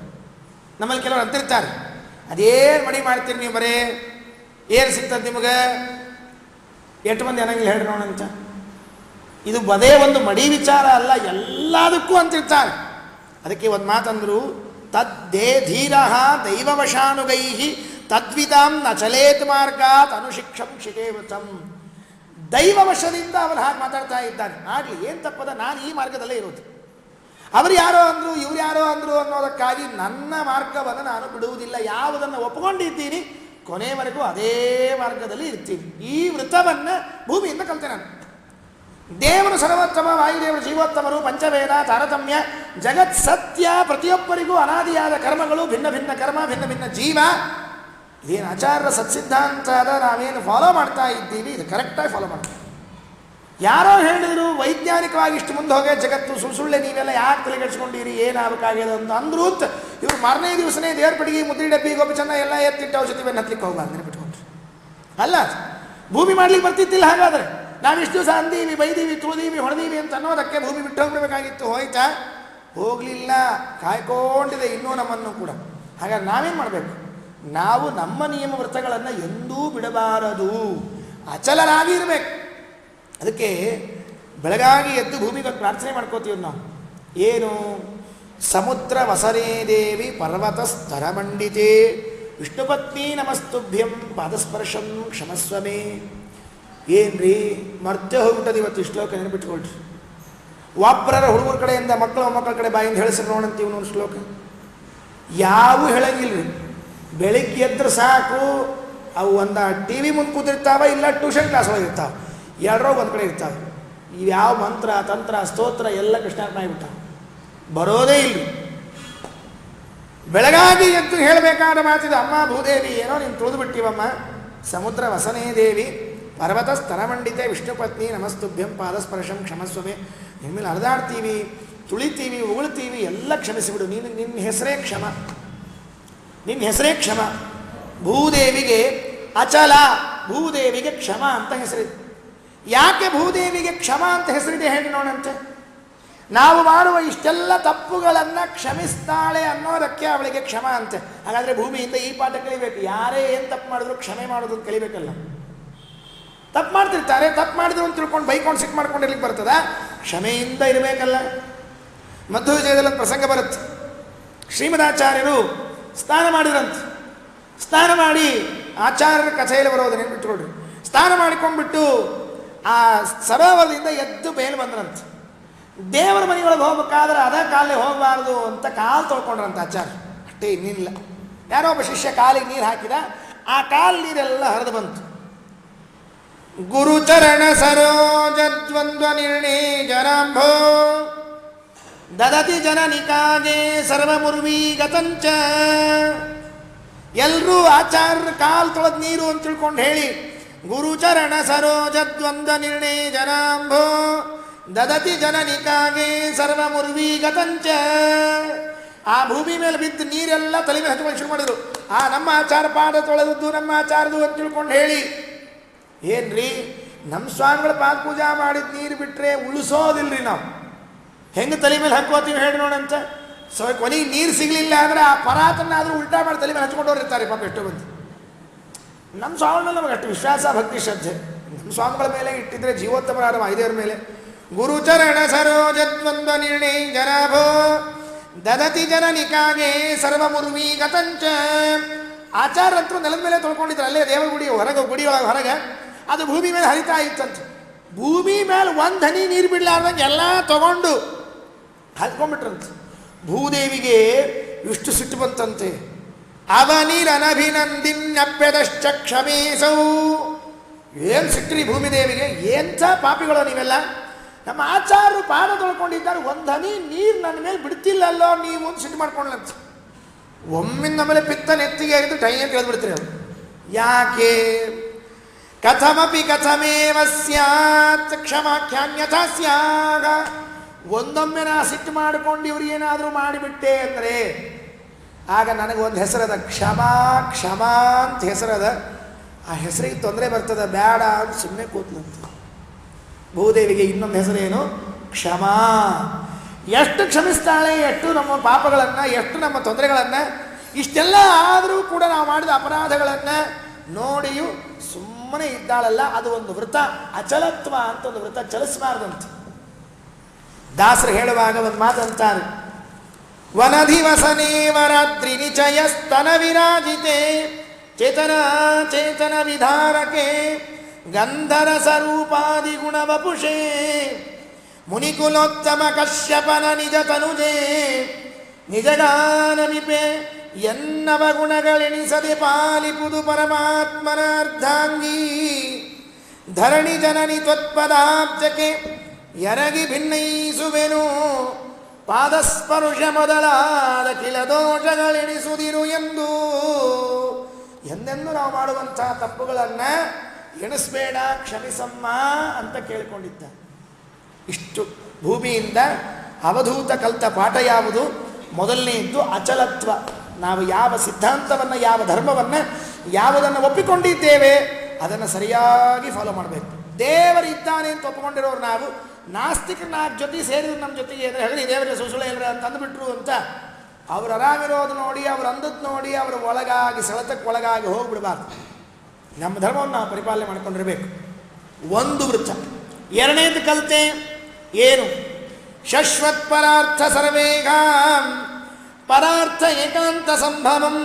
ನಮ್ಮಲ್ಲಿ ಕೆಲವರು ಅಂತಿರ್ತಾರೆ, ಅದೇನು ಮಡಿ ಮಾಡ್ತೀರಿ ನೀವು, ಬರೇ ಏನು ಸಿಗ್ತದೆ ನಿಮಗೆ, ಎಷ್ಟು ಮಂದಿ ಅನ್ನಂಗಿಲ್ಲ ಹೇಳ್ರಿ ನೋಡಂತ. ಇದು ಬದೇ ಒಂದು ಮಡಿ ವಿಚಾರ ಅಲ್ಲ, ಎಲ್ಲದಕ್ಕೂ ಅಂತಿರ್ತಾರೆ. ಅದಕ್ಕೆ ಒಂದು ಮಾತಂದ್ರು, ತದ್ದೇ ಧೀರ ದೈವವಶಾನುಗೈ ತದ್ವಿದಾಂ ನ ಚಲೇತ್ ಮಾರ್ಗಾತ್ ಅನುಶಿಕ್ಷಂ ಶಿಖೇವಚಂ. ದೈವವಶದಿಂದ ಅವರು ಹಾಗೆ ಮಾತಾಡ್ತಾ ಇದ್ದಾರೆ. ಆಗಲಿ, ಏನು ತಪ್ಪದ, ನಾನು ಈ ಮಾರ್ಗದಲ್ಲೇ ಇರೋದು. ಅವರು ಯಾರೋ ಅಂದರು, ಇವ್ರು ಯಾರೋ ಅಂದರು ಅನ್ನೋದಕ್ಕಾಗಿ ನನ್ನ ಮಾರ್ಗವನ್ನು ನಾನು ಬಿಡುವುದಿಲ್ಲ. ಯಾವುದನ್ನು ಒಪ್ಪಿಕೊಂಡಿದ್ದೀನಿ ಕೊನೆಯವರೆಗೂ ಅದೇ ಮಾರ್ಗದಲ್ಲಿ ಇರ್ತೀನಿ. ಈ ವೃತ್ತವನ್ನು ಭೂಮಿಯಿಂದ ಕಲಿತೆ ನಾನು. ದೇವರು ಸರ್ವೋತ್ತಮ, ವಾಯುದೇವರು ಜೀವೋತ್ತಮರು, ಪಂಚವೇದ, ತಾರತಮ್ಯ, ಜಗತ್ ಸತ್ಯ, ಪ್ರತಿಯೊಬ್ಬರಿಗೂ ಅನಾದಿಯಾದ ಕರ್ಮಗಳು, ಭಿನ್ನ ಭಿನ್ನ ಕರ್ಮ, ಭಿನ್ನ ಭಿನ್ನ ಜೀವ. ಇದೇನು ಆಚಾರ್ಯರ ಸತ್ಸಿದ್ಧಾಂತದ ನಾವೇನು ಫಾಲೋ ಮಾಡ್ತಾ ಇದ್ದೀವಿ, ಇದು ಕರೆಕ್ಟಾಗಿ ಫಾಲೋ ಮಾಡ್ತೀವಿ. ಯಾರೋ ಹೇಳಿದ್ರು ವೈಜ್ಞಾನಿಕವಾಗಿ ಇಷ್ಟು ಮುಂದೆ ಹೋಗೇ ಜಗತ್ತು, ಸುಳ್ಳೆ ನೀವೆಲ್ಲ ಯಾಕೆ ತಲೆಗೆಡ್ಸ್ಕೊಂಡಿರಿ, ಏನಾಗಬೇಕಾಗ್ಯದ ಅಂತ ಅಂದ್ರು ಅಂತ ಇವ್ರು ಮಾರನೇ ದಿವಸನೇ ದೇವ್ರ ಪಡಿಗೆ, ಮುದ್ರಿ ಡಬ್ಬಿ, ಗೋಪಿಚನ್ನ ಎಲ್ಲ ಎತ್ತಿಟ್ಟು ಔಷಧಿವನ್ನು ಹತ್ಲಿಕ್ಕೆ ಹೋಗ್ಬಾರ್ದು ಬಿಟ್ಕೊಂಡ್ರು. ಅಲ್ಲ, ಭೂಮಿ ಮಾಡ್ಲಿಕ್ಕೆ ಬರ್ತಿದ್ದಿಲ್ಲ. ಹಾಗಾದರೆ ನಾವಿಷ್ಟು ದಿವಸ ಅಂದೀವಿ, ಬೈದೀವಿ, ತುಳಿದೀವಿ, ಹೊಡೆದೀವಿ ಅಂತ ಅನ್ನೋದಕ್ಕೆ ಭೂಮಿ ಬಿಟ್ಟು ಹೋಗ್ಬಿಡ್ಬೇಕಾಗಿತ್ತು. ಹೋಯ್ತಾ? ಹೋಗಲಿಲ್ಲ, ಕಾಯ್ಕೊಂಡಿದೆ ಇನ್ನೂ ನಮ್ಮನ್ನು ಕೂಡ. ಹಾಗಾಗಿ ನಾವೇನು ಮಾಡಬೇಕು? ನಾವು ನಮ್ಮ ನಿಯಮ ವೃತ್ತಗಳನ್ನು ಎಂದೂ ಬಿಡಬಾರದು, ಅಚಲರಾಗಿ ಇರಬೇಕು. ಅದಕ್ಕೆ ಬೆಳಗಾಗಿ ಎದ್ದು ಭೂಮಿಗೆ ಪ್ರಾರ್ಥನೆ ಮಾಡ್ಕೋತೀವಿ ನಾವು. ಏನು? ಸಮುದ್ರ ವಸನೇ ದೇವಿ ಪರ್ವತ ಸ್ತರಮಂಡಿತೆ ವಿಷ್ಣುಪತ್ನಿ ನಮಸ್ತುಭ್ಯಂ ಪಾದಸ್ಪರ್ಶಂ ಕ್ಷಮಸ್ವಮೇ. ಏನ್ರಿ ಮರ್ತ್ಯ ಹೋಗ್ಬಿಟ್ಟದು ಇವತ್ತು. ಶ್ಲೋಕ ನೆನಪಿಟ್ಕೊಳ್ರಿ. ಒಬ್ಬರ ಹುಡುಗರ ಕಡೆಯಿಂದ ಮಕ್ಕಳ ಕಡೆ ಬಾಯಿಂದ ಹೇಳಿಸ್ರಿ ನೋಡಂತೀವಿ ನೋಡಿ ಶ್ಲೋಕ. ಯಾವೂ ಹೇಳಂಗಿಲ್ರಿ. ಬೆಳಿಗ್ಗೆ ಎದ್ರೆ ಸಾಕು, ಅವು ಒಂದು ಟಿ ವಿ ಮುಂದೆ ಕೂತಿರ್ತಾವ, ಇಲ್ಲ ಟ್ಯೂಷನ್ ಕ್ಲಾಸ್ ಒಳಗಿರ್ತಾವೆ, ಎರಡರೋ ಒಂದು ಕಡೆ ಇರ್ತಾವೆ. ಇವ್ಯಾವ ಮಂತ್ರ ತಂತ್ರ ಸ್ತೋತ್ರ ಎಲ್ಲ ಕೃಷ್ಣಾರ್ಪಣ ಆಗಿಬಿಟ್ಟಾವ, ಬರೋದೇ ಇಲ್ಲ. ಬೆಳಗಾಗಿ ಎದ್ದು ಹೇಳಬೇಕಾದ ಮಾತಿದು, ಅಮ್ಮ ಭೂದೇವಿ ಏನೋ ನೀನು ತುಳಿದು ಬಿಟ್ಟಿವಮ್ಮ. ಸಮುದ್ರ ವಸನೇ ದೇವಿ ಪರ್ವತ ಸ್ತರಮಂಡಿತೆ ವಿಷ್ಣುಪತ್ನಿ ನಮಸ್ತುಭ್ಯಂ ಪಾದಸ್ಪರ್ಶಂ ಕ್ಷಮಸ್ವಮೆ. ನಿನ್ನ ಮೇಲೆ ಹರಿದಾಡ್ತೀವಿ, ತುಳಿತೀವಿ, ಉಗುಳ್ತೀವಿ, ಎಲ್ಲ ಕ್ಷಮಿಸಿಬಿಡು. ನಿನ್ನ ಹೆಸರೇ ಕ್ಷಮ, ನಿನ್ನ ಹೆಸರೇ ಕ್ಷಮ. ಭೂದೇವಿಗೆ ಅಚಲ, ಭೂದೇವಿಗೆ ಕ್ಷಮ ಅಂತ ಹೆಸರಿದೆ. ಯಾಕೆ ಭೂದೇವಿಗೆ ಕ್ಷಮ ಅಂತ ಹೆಸರಿದೆ ಹೇಳಿ ನೋಡಂತೆ. ನಾವು ಮಾಡುವ ಇಷ್ಟೆಲ್ಲ ತಪ್ಪುಗಳನ್ನು ಕ್ಷಮಿಸ್ತಾಳೆ ಅನ್ನೋದಕ್ಕೆ ಅವಳಿಗೆ ಕ್ಷಮ ಅಂತೆ. ಹಾಗಾದರೆ ಭೂಮಿಯಿಂದ ಈ ಪಾಠ ಕಲಿಬೇಕು. ಯಾರೇ ಏನು ತಪ್ಪು ಮಾಡಿದ್ರು ಕ್ಷಮೆ ಮಾಡೋದನ್ನು ಕಲಿಬೇಕಲ್ಲ. ತಪ್ಪು ಮಾಡ್ತಿರ್ತಾರೆ. ತಪ್ಪು ಮಾಡಿದ್ರು ಅಂತ ತಿಳ್ಕೊಂಡು ಬೈಕೊಂಡು ಸಿಟ್ಟು ಮಾಡ್ಕೊಂಡಿರ್ಲಿಕ್ಕೆ ಬರ್ತದ? ಕ್ಷಮೆಯಿಂದ ಇರಬೇಕಲ್ಲ. ಮಧ್ವ ವಿಜಯದಲ್ಲಿ ಪ್ರಸಂಗ ಬರುತ್ತೆ. ಶ್ರೀಮದಾಚಾರ್ಯರು ಸ್ನಾನ ಮಾಡಿದ್ರಂತೆ. ಸ್ನಾನ ಮಾಡಿ ಆಚಾರ್ಯರ ಕಥೆಯಲ್ಲಿ ಬರೋದು ನೆನ್ಬಿಟ್ಕೊಳ್ರಿ. ಸ್ನಾನ ಮಾಡಿಕೊಂಡ್ಬಿಟ್ಟು ಆ ಸರೋವರದಿಂದ ಎದ್ದು ಮೇಲೆ ಬಂದ್ರಂತೆ. ದೇವರ ಮನೆಯೊಳಗೆ ಹೋಗ್ಬೇಕಾದ್ರೆ ಅದ ಕಾಲೇ ಹೋಗಬಾರ್ದು ಅಂತ ಕಾಲು ತೊಳ್ಕೊಂಡ್ರಂತ ಆಚಾರ್ಯ. ಅಷ್ಟೇ, ಇನ್ನಿಲ್ಲ. ಯಾರೋ ಒಬ್ಬ ಶಿಷ್ಯ ಕಾಲಿಗೆ ನೀರು ಹಾಕಿದ, ಆ ಕಾಲು ನೀರೆಲ್ಲ ಹರಿದು ಬಂತು. ಗುರುಚರಣ ಸರೋಜದ್ವಂದ್ವ ನಿರ್ಣಯ ಜನಾಂಭೋ ದದತಿ ಜನನಿಕಾಗೆ ಸರ್ವಮುರ್ವಿ ಗತಂಚ. ಎಲ್ಲರೂ ಆಚಾರ್ಯರ ಕಾಲು ತೊಳೆದ ನೀರು ಅಂತ ತಿಳ್ಕೊಂಡು ಹೇಳಿ, ಗುರುಚರಣ ಸರೋಜದ್ವಂದ್ವ ನಿರ್ಣಯ ಜನಾಂಭೋ ದದತಿ ಜನನಿಕಾಗೆ ಸರ್ವಮುರ್ವಿ ಗತಂಚ. ಆ ಭೂಮಿ ಮೇಲೆ ಬಿದ್ದು ನೀರೆಲ್ಲ ತಲೆ ಮೇಲೆ ಹಚ್ಕೊಂಡು ಶುರು ಮಾಡಿದ್ರು. ಆ ನಮ್ಮ ಆಚಾರ ಪಾದ ತೊಳೆದದ್ದು ನಮ್ಮ ಆಚಾರದು ಅಂತ ತಿಳ್ಕೊಂಡು ಹೇಳಿ, ಏನ್ರಿ ನಮ್ಮ ಸ್ವಾಮಿಗಳ ಪಾದ ಪೂಜಾ ಮಾಡಿದ ನೀರು ಬಿಟ್ಟರೆ ಉಳಿಸೋದಿಲ್ರಿ. ನಾವು ಹೆಂಗೆ ತಲೆ ಮೇಲೆ ಹಾಕೋತೀವಿ ಹೇಳಿ ನೋಡಂತ. ಸೊ ಕೊನೆಗೆ ನೀರು ಸಿಗಲಿಲ್ಲ ಅಂದರೆ ಆ ಪರಾತನ್ನಾದರೂ ಉಲ್ಟಾ ಮಾಡಿ ತಲೆ ಮೇಲೆ ಹಚ್ಕೊಂಡವ್ರು ಇರ್ತಾರೆ ಪಾಪ ಎಷ್ಟೋ ಮಂದಿ. ನಮ್ಮ ಸ್ವಾಮಿಗಳ ನಮಗೆ ಅಷ್ಟು ವಿಶ್ವಾಸ, ಭಕ್ತಿ, ಶ್ರದ್ಧೆ ನಮ್ಮ ಸ್ವಾಮಿಗಳ ಮೇಲೆ ಇಟ್ಟಿದ್ರೆ ಜೀವೋತ್ತಮರಾದ ವಾಯುದೇವರ ಮೇಲೆ. ಗುರುಚರಣ ಸರೋಜದ್ವಂದ್ವ ನಿರ್ಣಯ ಜನಾಭೋ ದದತಿ ಜನನಿಕಾಗೆ ಸರ್ವಮುರ್ವಿ ಗತಂಚ. ಆಚಾರ್ಯಂತರೂ ನೆಲದ ಮೇಲೆ ತೊಳ್ಕೊಂಡಿದ್ರು. ಅಲ್ಲೇ ದೇವರ ಗುಡಿ ಹೊರಗೆ, ಗುಡಿಯೊಳಗೆ ಹೊರಗೆ ಅದು ಭೂಮಿ ಮೇಲೆ ಹರಿತಾ ಇತ್ತಂತೆ. ಭೂಮಿ ಮೇಲೆ ಒಂದು ಹನಿ ನೀರು ಬಿಡಲಾರ್ದಂಗೆ ಎಲ್ಲ ತಗೊಂಡು ಹಲ್ಕೊಂಡ್ಬಿಟ್ರಂತೆ. ಭೂದೇವಿಗೆ ಇಷ್ಟು ಸಿಟ್ಟು ಬಂತಂತೆ. ಅವನಿರನಭಿನಂದಿನ್ಯಪ್ಯದಶ್ಚ ಕ್ಷಮೇಸೌ. ಏನು ಸಿಟ್ಟ್ರಿ ಭೂಮಿದೇವಿಗೆ, ಎಂಥ ಪಾಪಿಗಳು ನೀವೆಲ್ಲ. ನಮ್ಮ ಆಚಾರ್ಯರು ಪಾದ ತೊಳ್ಕೊಂಡಿದ್ದಾರೆ, ಒಂದು ಹನಿ ನೀರು ನನ್ನ ಮೇಲೆ ಬಿಡ್ತಿಲ್ಲಲ್ಲೋ ನೀವು ಅಂತ ಸಿಟ್ಟು ಮಾಡ್ಕೊಂಡ್ಲಂತ. ಒಮ್ಮಿಂದ ಮೇಲೆ ಪಿತ್ತ ನೆತ್ತಿಗೆ ಆಗಿದ್ದು ಟೈ ಅಂತ ಹೇಳ್ಬಿಡ್ತೀರಿ ಅವರು. ಯಾಕೆ? ಕಥಮಪಿ ಕಥಮೇವ ಸ್ಯಾತ್ ಕ್ಷಮಾಖ್ಯಾನ್ಯಥಾ ಸ್ಯಾಗ. ಒಂದೊಮ್ಮೆ ನಾ ಸಿಟ್ಟು ಮಾಡಿಕೊಂಡು ಇವ್ರಿಗೇನಾದರೂ ಮಾಡಿಬಿಟ್ಟೆ ಅಂದರೆ ಆಗ ನನಗೊಂದು ಹೆಸರದ ಕ್ಷಮಾ ಕ್ಷಮಾ ಅಂತ ಹೆಸರದ. ಆ ಹೆಸರಿಗೆ ತೊಂದರೆ ಬರ್ತದೆ, ಬೇಡ ಅಂತ ಸುಮ್ಮನೆ ಕೂತ್ಲಂತ. ಭೂದೇವಿಗೆ ಇನ್ನೊಂದು ಹೆಸರೇನು? ಕ್ಷಮಾ. ಎಷ್ಟು ಕ್ಷಮಿಸ್ತಾಳೆ, ಎಷ್ಟು ನಮ್ಮ ಪಾಪಗಳನ್ನು, ಎಷ್ಟು ನಮ್ಮ ತೊಂದರೆಗಳನ್ನು. ಇಷ್ಟೆಲ್ಲ ಆದರೂ ಕೂಡ ನಾವು ಮಾಡಿದ ಅಪರಾಧಗಳನ್ನು ನೋಡಿಯೂ ಸುಮ್ಮನೆ ಇದ್ದಾಳಲ್ಲ, ಅದು ಒಂದು ವೃತ. ಅಚಲತ್ವ ಅಂತ ಒಂದು ವೃತ, ಚಲಿಸಬಾರ್ದಂತ. ದಾಸರು ಹೇಳುವಾಗ ಒಂದು ಮಾತಂತಾರೆ, ವನಧಿವಸನೇ ವರಾತ್ರಿ ನಿಚಯಸ್ತನ ವಿರಾಜಿತೆ ಚೇತನ ಚೇತನ ವಿಧಾರಕೆ ಗಂಧರ ಸ್ವರೂಪಾದಿ ಗುಣ ವಪುಷೇ ಮುನಿಕುಲೋತ್ತಮ ಕಶ್ಯಪನ ನಿಜ ತನುಜೆ ನಿಜಗಾನಮಿಪೆ ಎನ್ನವ ಗುಣಗಳೆಣಿಸದೆ ಪಾಲಿಪುದು ಪರಮಾತ್ಮನ ಅರ್ಧಾಂಗಿ ಧರಣಿ ಜನನಿ ತ್ವತ್ಪದಾಬ್ಜಕ್ಕೆ ಎರಗಿ ಭಿನ್ನೈಸುವೆನು ಪಾದಸ್ಪರ್ಶ ಮೊದಲಾದ ಕಿಲ ದೋಷಗಳೆಣಿಸುದಿರು ಎಂದೆಂದು ನಾವು ಮಾಡುವಂಥ ತಪ್ಪುಗಳನ್ನು ಎಣಿಸ್ಬೇಡ, ಕ್ಷಮಿಸಮ್ಮ ಅಂತ ಕೇಳಿಕೊಂಡಿದ್ದ. ಇಷ್ಟು ಭೂಮಿಯಿಂದ ಅವಧೂತ ಕಲಿತ ಪಾಠ ಯಾವುದು? ಮೊದಲನೆಯದ್ದು ಅಚಲತ್ವ. ನಾವು ಯಾವ ಸಿದ್ಧಾಂತವನ್ನು, ಯಾವ ಧರ್ಮವನ್ನು, ಯಾವುದನ್ನು ಒಪ್ಪಿಕೊಂಡಿದ್ದೇವೆ ಅದನ್ನು ಸರಿಯಾಗಿ ಫಾಲೋ ಮಾಡಬೇಕು. ದೇವರಿದ್ದಾನೆ ಅಂತ ಒಪ್ಪಿಕೊಂಡಿರೋರು ನಾವು. ನಾಸ್ತಿಕರು ನಾಲ್ಕು ಜೊತೆ ಸೇರಿದ್ರು ನಮ್ಮ ಜೊತೆಗೆ ಅಂದರೆ ಹೇಳಿ ದೇವರ ಸುಸುಳೆ ಎಲ್ಲರ ಅಂತ ಅಂದುಬಿಟ್ರು ಅಂತ ಅವ್ರು ಆರಾಮಿರೋದು ನೋಡಿ, ಅವ್ರು ಅಂದದ್ದು ನೋಡಿ ಅವರು ಒಳಗಾಗಿ, ಸೆಳೆತಕ್ಕೆ ಒಳಗಾಗಿ ಹೋಗಿಬಿಡಬಾರ್ದು. ನಮ್ಮ ಧರ್ಮವನ್ನು ನಾವು ಪರಿಪಾಲನೆ ಮಾಡಿಕೊಂಡಿರಬೇಕು. ಒಂದು ವೃತ್ತ. ಎರಡನೇದು ಕಲಿತೆ ಏನು? ಶಶ್ವತ್ ಪರಾರ್ಥ ಸರ್ವೇಗಾಂ ಪರಾರ್ಥ ಏಕಾಂತ ಸಂಭವಂ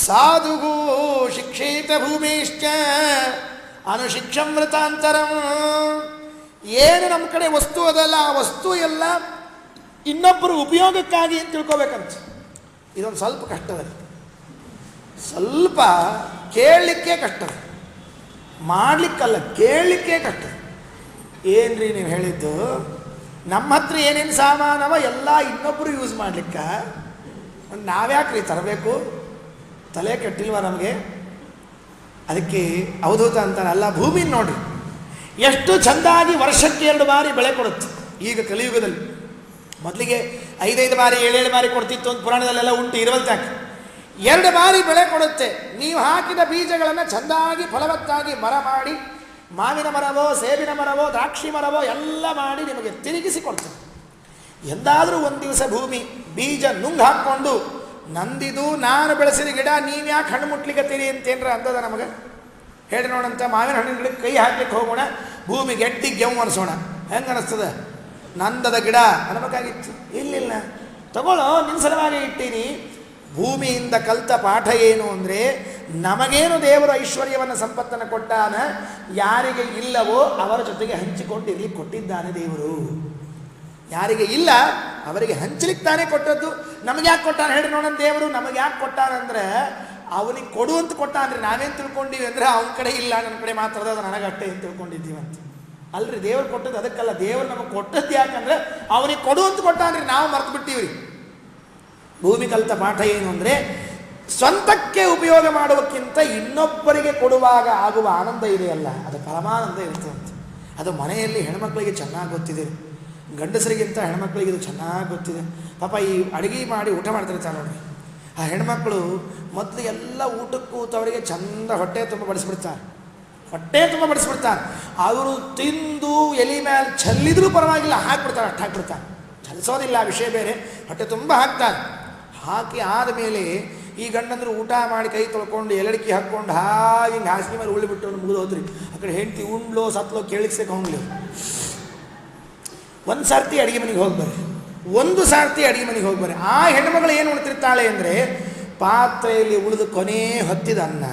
ಸಾಧುಗೋ ಶಿಕ್ಷೇತ ಭೂಮಿಶ್ಚ ಅನುಶಿಕ್ಷಂ ವೃತಾಂತರಂ. ಏನು ನಮ್ಮ ಕಡೆ ವಸ್ತು ಅದಲ್ಲ, ಆ ವಸ್ತು ಎಲ್ಲ ಇನ್ನೊಬ್ಬರು ಉಪಯೋಗಕ್ಕಾಗಿ ಅಂತ ತಿಳ್ಕೊಬೇಕಂತ. ಇದೊಂದು ಸ್ವಲ್ಪ ಕಷ್ಟದ, ಸ್ವಲ್ಪ ಕೇಳಲಿಕ್ಕೆ ಕಷ್ಟ, ಮಾಡಲಿಕ್ಕಲ್ಲ ಕೇಳಲಿಕ್ಕೆ ಕಷ್ಟ. ಏನ್ರಿ ನೀವು ಹೇಳಿದ್ದು? ನಮ್ಮ ಹತ್ರ ಏನೇನು ಸಾಮಾನವ ಎಲ್ಲ ಇನ್ನೊಬ್ಬರು ಯೂಸ್ ಮಾಡಲಿಕ್ಕೆ ನಾವ್ಯಾಕ್ರಿ ತರಬೇಕು? ತಲೆ ಕೆಟ್ಟಿಲ್ವ ನಮಗೆ? ಅದಕ್ಕೆ ಅವಧೂತ ಅಂತಾರೆ, ಅಲ್ಲ ಭೂಮಿ ನೋಡ್ರಿ ಎಷ್ಟು ಚೆಂದಾಗಿ ವರ್ಷಕ್ಕೆ 2 ಬಾರಿ ಬೆಳೆ ಕೊಡುತ್ತೆ. ಈಗ ಕಲಿಯುಗದಲ್ಲಿ ಮೊದಲಿಗೆ 5 ಬಾರಿ 7 ಬಾರಿ ಕೊಡ್ತಿತ್ತು ಅಂತ ಪುರಾಣದಲ್ಲೆಲ್ಲ ಉಂಟು, ಇರುವಂತಾಕೆ 2 ಬಾರಿ ಬೆಳೆ ಕೊಡುತ್ತೆ. ನೀವು ಹಾಕಿದ ಬೀಜಗಳನ್ನು ಚೆಂದಾಗಿ ಫಲವತ್ತಾಗಿ ಮರ ಮಾಡಿ, ಮಾವಿನ ಮರವೋ, ಸೇಬಿನ ಮರವೋ, ದ್ರಾಕ್ಷಿ ಮರವೋ ಎಲ್ಲ ಮಾಡಿ ನಿಮಗೆ ತಿರುಗಿಸಿ ಕೊಡ್ತದೆ. ಎಂದಾದರೂ ಒಂದು ದಿವಸ ಭೂಮಿ ಬೀಜ ನುಂಗ್ ಹಾಕ್ಕೊಂಡು ನಂದಿದು ನಾನು ಬೆಳೆಸಿದ ಗಿಡ ನೀವ್ಯಾಕೆ ಹಣ್ಣು ಮುಟ್ಲಿಕ್ಕತ್ತೀರಿ ಅಂತೇನ್ರ ಅಂದದ ನಮಗೆ? ಹೇಳಿ ನೋಡಂತ ಮಾವಿನ ಹಣ್ಣಿನ ಗಿಡಕ್ಕೆ ಕೈ ಹಾಕ್ಲಿಕ್ಕೆ ಹೋಗೋಣ, ಭೂಮಿ ಗೆಡ್ಡಿ ಗೆವ್ ಅನಿಸೋಣ, ಹೆಂಗೆ ಅನಿಸ್ತದೆ? ನಂದದ ಗಿಡ ಅನ್ನಬೇಕಾಗಿತ್ತು. ಇಲ್ಲಿಲ್ಲ, ತಗೊಳ್ಳೋ, ನಿನ್ನ ಸಲುವಾಗಿ ಇಟ್ಟೀನಿ. ಭೂಮಿಯಿಂದ ಕಲಿತ ಪಾಠ ಏನು ಅಂದರೆ, ನಮಗೇನು ದೇವರು ಐಶ್ವರ್ಯವನ್ನು ಸಂಪತ್ತನ್ನು ಕೊಟ್ಟಾನ, ಯಾರಿಗೆ ಇಲ್ಲವೋ ಅವರ ಜೊತೆಗೆ ಹಂಚಿಕೊಂಡಿರ್ಲಿಕ್ಕೆ ಕೊಟ್ಟಿದ್ದಾನೆ ದೇವರು. ಯಾರಿಗೆ ಇಲ್ಲ ಅವರಿಗೆ ಹಂಚಲಿಕ್ಕೆ ತಾನೇ ಕೊಟ್ಟದ್ದು. ನಮಗೆ ಯಾಕೆ ಕೊಟ್ಟಾನ ಹೇಳಿ ನೋಡೋಣ ದೇವರು? ನಮಗೆ ಯಾಕೆ ಕೊಟ್ಟಾನಂದ್ರೆ ಅವನಿಗೆ ಕೊಡುವಂತ ಕೊಟ್ಟಾನ್ರಿ. ನಾವೇನು ತಿಳ್ಕೊಂಡಿವಿ ಅಂದರೆ ಅವನ ಕಡೆ ಇಲ್ಲ, ನನ್ನ ಕಡೆ ಮಾತ್ರ ಅದು ನನಗಟ್ಟೆ ಅಂತ ತಿಳ್ಕೊಂಡಿದ್ದೀವಂತ. ಅಲ್ರಿ, ದೇವ್ರು ಕೊಟ್ಟದ್ದು ಅದಕ್ಕಲ್ಲ. ದೇವ್ರು ನಮಗೆ ಕೊಟ್ಟದ್ದು ಯಾಕಂದ್ರೆ ಅವನಿಗೆ ಕೊಡುವಂತ ಕೊಟ್ಟಾನ್ರಿ, ನಾವು ಮರ್ತು ಬಿಟ್ಟಿವ್ರಿ. ಭೂಮಿ ಕಲಿತ ಪಾಠ ಏನು ಅಂದರೆ, ಸ್ವಂತಕ್ಕೆ ಉಪಯೋಗ ಮಾಡುವಕ್ಕಿಂತ ಇನ್ನೊಬ್ಬರಿಗೆ ಕೊಡುವಾಗ ಆಗುವ ಆನಂದ ಇದೆಯಲ್ಲ, ಅದು ಪರಮಾನಂದ ಇರ್ತದಂತೆ. ಅದು ಮನೆಯಲ್ಲಿ ಹೆಣ್ಮಕ್ಳಿಗೆ ಚೆನ್ನಾಗಿ ಗೊತ್ತಿದೆ, ಗಂಡಸರಿಗಿಂತ ಹೆಣ್ಮಕ್ಳಿಗೆ ಇದು ಚೆನ್ನಾಗಿ ಗೊತ್ತಿದೆ. ಪಾಪ ಈ ಅಡುಗೆ ಮಾಡಿ ಊಟ ಮಾಡ್ತಿರ್ತಾರೆ ನೋಡ್ರಿ, ಆ ಹೆಣ್ಮಕ್ಳು ಮೊದಲು ಎಲ್ಲ ಊಟಕ್ಕೆ ಕೂತವರಿಗೆ ಚಂದ ಹೊಟ್ಟೆ ತುಂಬ ಬಡಿಸ್ಬಿಡ್ತಾರೆ, ಹೊಟ್ಟೆ ತುಂಬ ಬಡಿಸ್ಬಿಡ್ತಾರೆ. ಅವರು ತಿಂದು ಎಲೆ ಮೇಲೆ ಚೆಲ್ಲಿದ್ರೂ ಪರವಾಗಿಲ್ಲ, ಹಾಕ್ಬಿಡ್ತಾರೆ, ಅಷ್ಟು ಹಾಕ್ಬಿಡ್ತಾರೆ, ಚಲಿಸೋದಿಲ್ಲ, ವಿಷಯ ಬೇರೆ. ಹೊಟ್ಟೆ ತುಂಬ ಹಾಕ್ತಾರೆ. ಹಾಕಿ ಆದಮೇಲೆ ಈ ಗಂಡಂದ್ರು ಊಟ ಮಾಡಿ ಕೈ ತೊಳ್ಕೊಂಡು ಎಲಡಿಕೆ ಹಾಕ್ಕೊಂಡು ಹಾಗೆ ಹಿಂಗೆ ಹಾಸಿಗೆ ಮೇಲೆ ಉಳ್ಳಿಬಿಟ್ಟು ಮುಗಿದು ಹೋದ್ರಿ. ಆ ಕಡೆ ಹೆಂಡತಿ ಉಂಡ್ಲೋ ಸತ್ಲೋ ಕೇಳಿಸ್ಬೇಕು ಹೋಗ್ಲಿ. ಒಂದು ಸಾರ್ತಿ ಅಡುಗೆ ಮನೆಗೆ ಹೋಗ್ಬರ್ರಿ, ಒಂದು ಸಾರ್ತಿ ಅಡುಗೆ ಮನೆಗೆ ಹೋಗ್ಬರ್ರಿ. ಆ ಹೆಣ್ಣುಮಗಳು ಏನು ಉಣ್ತಿರ್ತಾಳೆ ಅಂದರೆ, ಪಾತ್ರೆಯಲ್ಲಿ ಉಳಿದು ಕೊನೆ ಹೊತ್ತಿದ ಅನ್ನ,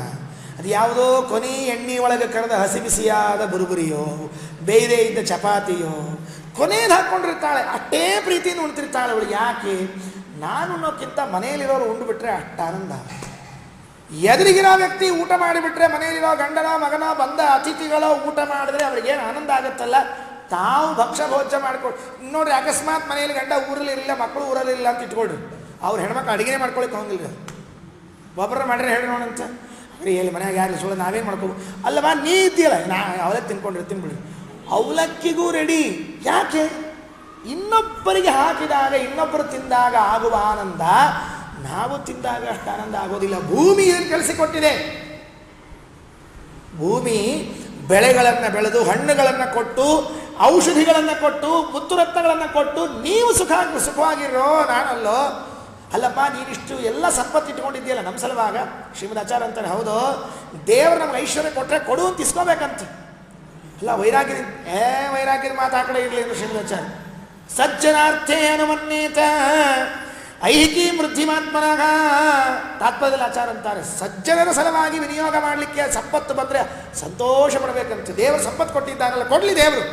ಅದು ಯಾವುದೋ ಕೊನೆ ಎಣ್ಣೆ ಒಳಗೆ ಕರೆದ ಹಸಿ ಬಿಸಿಯಾದ ಬುರುಬುರಿಯೋ ಬೇರೆ ಇದ್ದ ಚಪಾತಿಯೋ ಕೊನೆದು ಹಾಕ್ಕೊಂಡಿರ್ತಾಳೆ. ಅಷ್ಟೇ ಪ್ರೀತಿಯಿಂದ ಉಣ್ತಿರ್ತಾಳೆ ಅವಳು. ಯಾಕೆ? ನಾನು ಅನ್ನೋಕ್ಕಿಂತ ಮನೆಯಲ್ಲಿರೋರು ಉಂಡುಬಿಟ್ರೆ ಅಷ್ಟು ಆನಂದ. ಎದುರಿಗಿರೋ ವ್ಯಕ್ತಿ ಊಟ ಮಾಡಿಬಿಟ್ರೆ, ಮನೆಯಲ್ಲಿರೋ ಗಂಡನ ಮಗನ ಬಂದ ಅತಿಥಿಗಳೋ ಊಟ ಮಾಡಿದ್ರೆ ಅವ್ರಿಗೇನು ಆನಂದ ಆಗುತ್ತಲ್ಲ. ತಾವು ಭಕ್ಷ್ಯ ಭೋಜ್ಯ ಮಾಡ್ಕೊಂಡು ನೋಡ್ರಿ, ಅಕಸ್ಮಾತ್ ಮನೆಯಲ್ಲಿ ಗಂಡ ಊರಲ್ಲಿ ಇರಲಿಲ್ಲ, ಮಕ್ಕಳು ಊರಲ್ಲಿ ಇಲ್ಲ ಅಂತ ಇಟ್ಕೊಳ್ರಿ, ಅವ್ರು ಹೆಣ್ಮಕ್ಳು ಅಡುಗೆನೇ ಮಾಡ್ಕೊಳಕ್ಕೆ ಹೋಗಿಲ್ಲ. ಒಬ್ಬರ ಮಾಡ್ರೆ ಹೇಳಿ ನೋಡಂತ, ಅವ್ರಿ ಎಲ್ಲಿ ಮನೆಯಾಗ ಯಾರು ಸುಳ್ಳು ನಾವೇನು ಮಾಡ್ಕೋ ಅಲ್ಲವಾ, ನೀ ಇದ್ದೀಯಲ್ಲ, ನಾ ಅವಲಕ್ಕಿ ತಿನ್ಕೊಂಡಿರ್ತೀನಿ ಬಿಡಿ. ಅವಲಕ್ಕಿಗೂ ರೆಡಿ. ಯಾಕೆ? ಇನ್ನೊಬ್ಬರಿಗೆ ಹಾಕಿದಾಗ, ಇನ್ನೊಬ್ಬರು ತಿಂದಾಗ ಆಗುವ ಆನಂದ ನಾವು ತಿಂದಾಗ ಅಷ್ಟು ಆನಂದ ಆಗೋದಿಲ್ಲ. ಭೂಮಿ ಏನು ಕಳಿಸಿಕೊಟ್ಟಿದೆ? ಭೂಮಿ ಬೆಳೆಗಳನ್ನು ಬೆಳೆದು, ಹಣ್ಣುಗಳನ್ನು ಕೊಟ್ಟು, ಔಷಧಿಗಳನ್ನು ಕೊಟ್ಟು, ಮುತ್ತುರತ್ನಗಳನ್ನು ಕೊಟ್ಟು, ನೀವು ಸುಖವಾಗಿರೋ, ನಾನಲ್ಲೋ. ಅಲ್ಲಪ್ಪ, ನೀನಿಷ್ಟು ಎಲ್ಲ ಸಂಪತ್ತು ಇಟ್ಕೊಂಡಿದ್ದೀಯಲ್ಲ ನಮ್ಮ ಸಲುವಾಗ. ಶ್ರೀಮದ್ ಆಚಾರ್ಯ ಅಂತಾರೆ, ಹೌದು, ದೇವರು ನಮ್ಗೆ ಐಶ್ವರ್ಯ ಕೊಟ್ಟರೆ ಕೊಡು ಅಂತ ಇಸ್ಕೋಬೇಕಂತ. ಅಲ್ಲ, ವೈರಾಗ್ಯದ ಮಾತು ಆ ಕಡೆ ಇರಲಿ ಅಂದ್ರೆ ಶ್ರೀಮದ್ ಆಚಾರ್ಯ ಸಜ್ಜನಾರ್ಥೇ ಅನುಮನ್ಯೇತ ಐಹಿಕಿ ವೃದ್ಧಿಮಾತ್ಮನಾಗ ತಾತ್ಪರ್ಯದಲ್ಲಿ ಆಚಾರ ಅಂತಾರೆ, ಸಜ್ಜನರ ಸಲುವಾಗಿ ವಿನಿಯೋಗ ಮಾಡಲಿಕ್ಕೆ ಸಂಪತ್ತು ಬಂದರೆ ಸಂತೋಷ ಪಡಬೇಕಂತ. ದೇವರು ಸಂಪತ್ತು ಕೊಟ್ಟಿದ್ದಾನಲ್ಲ, ಕೊಡಲಿ ದೇವರು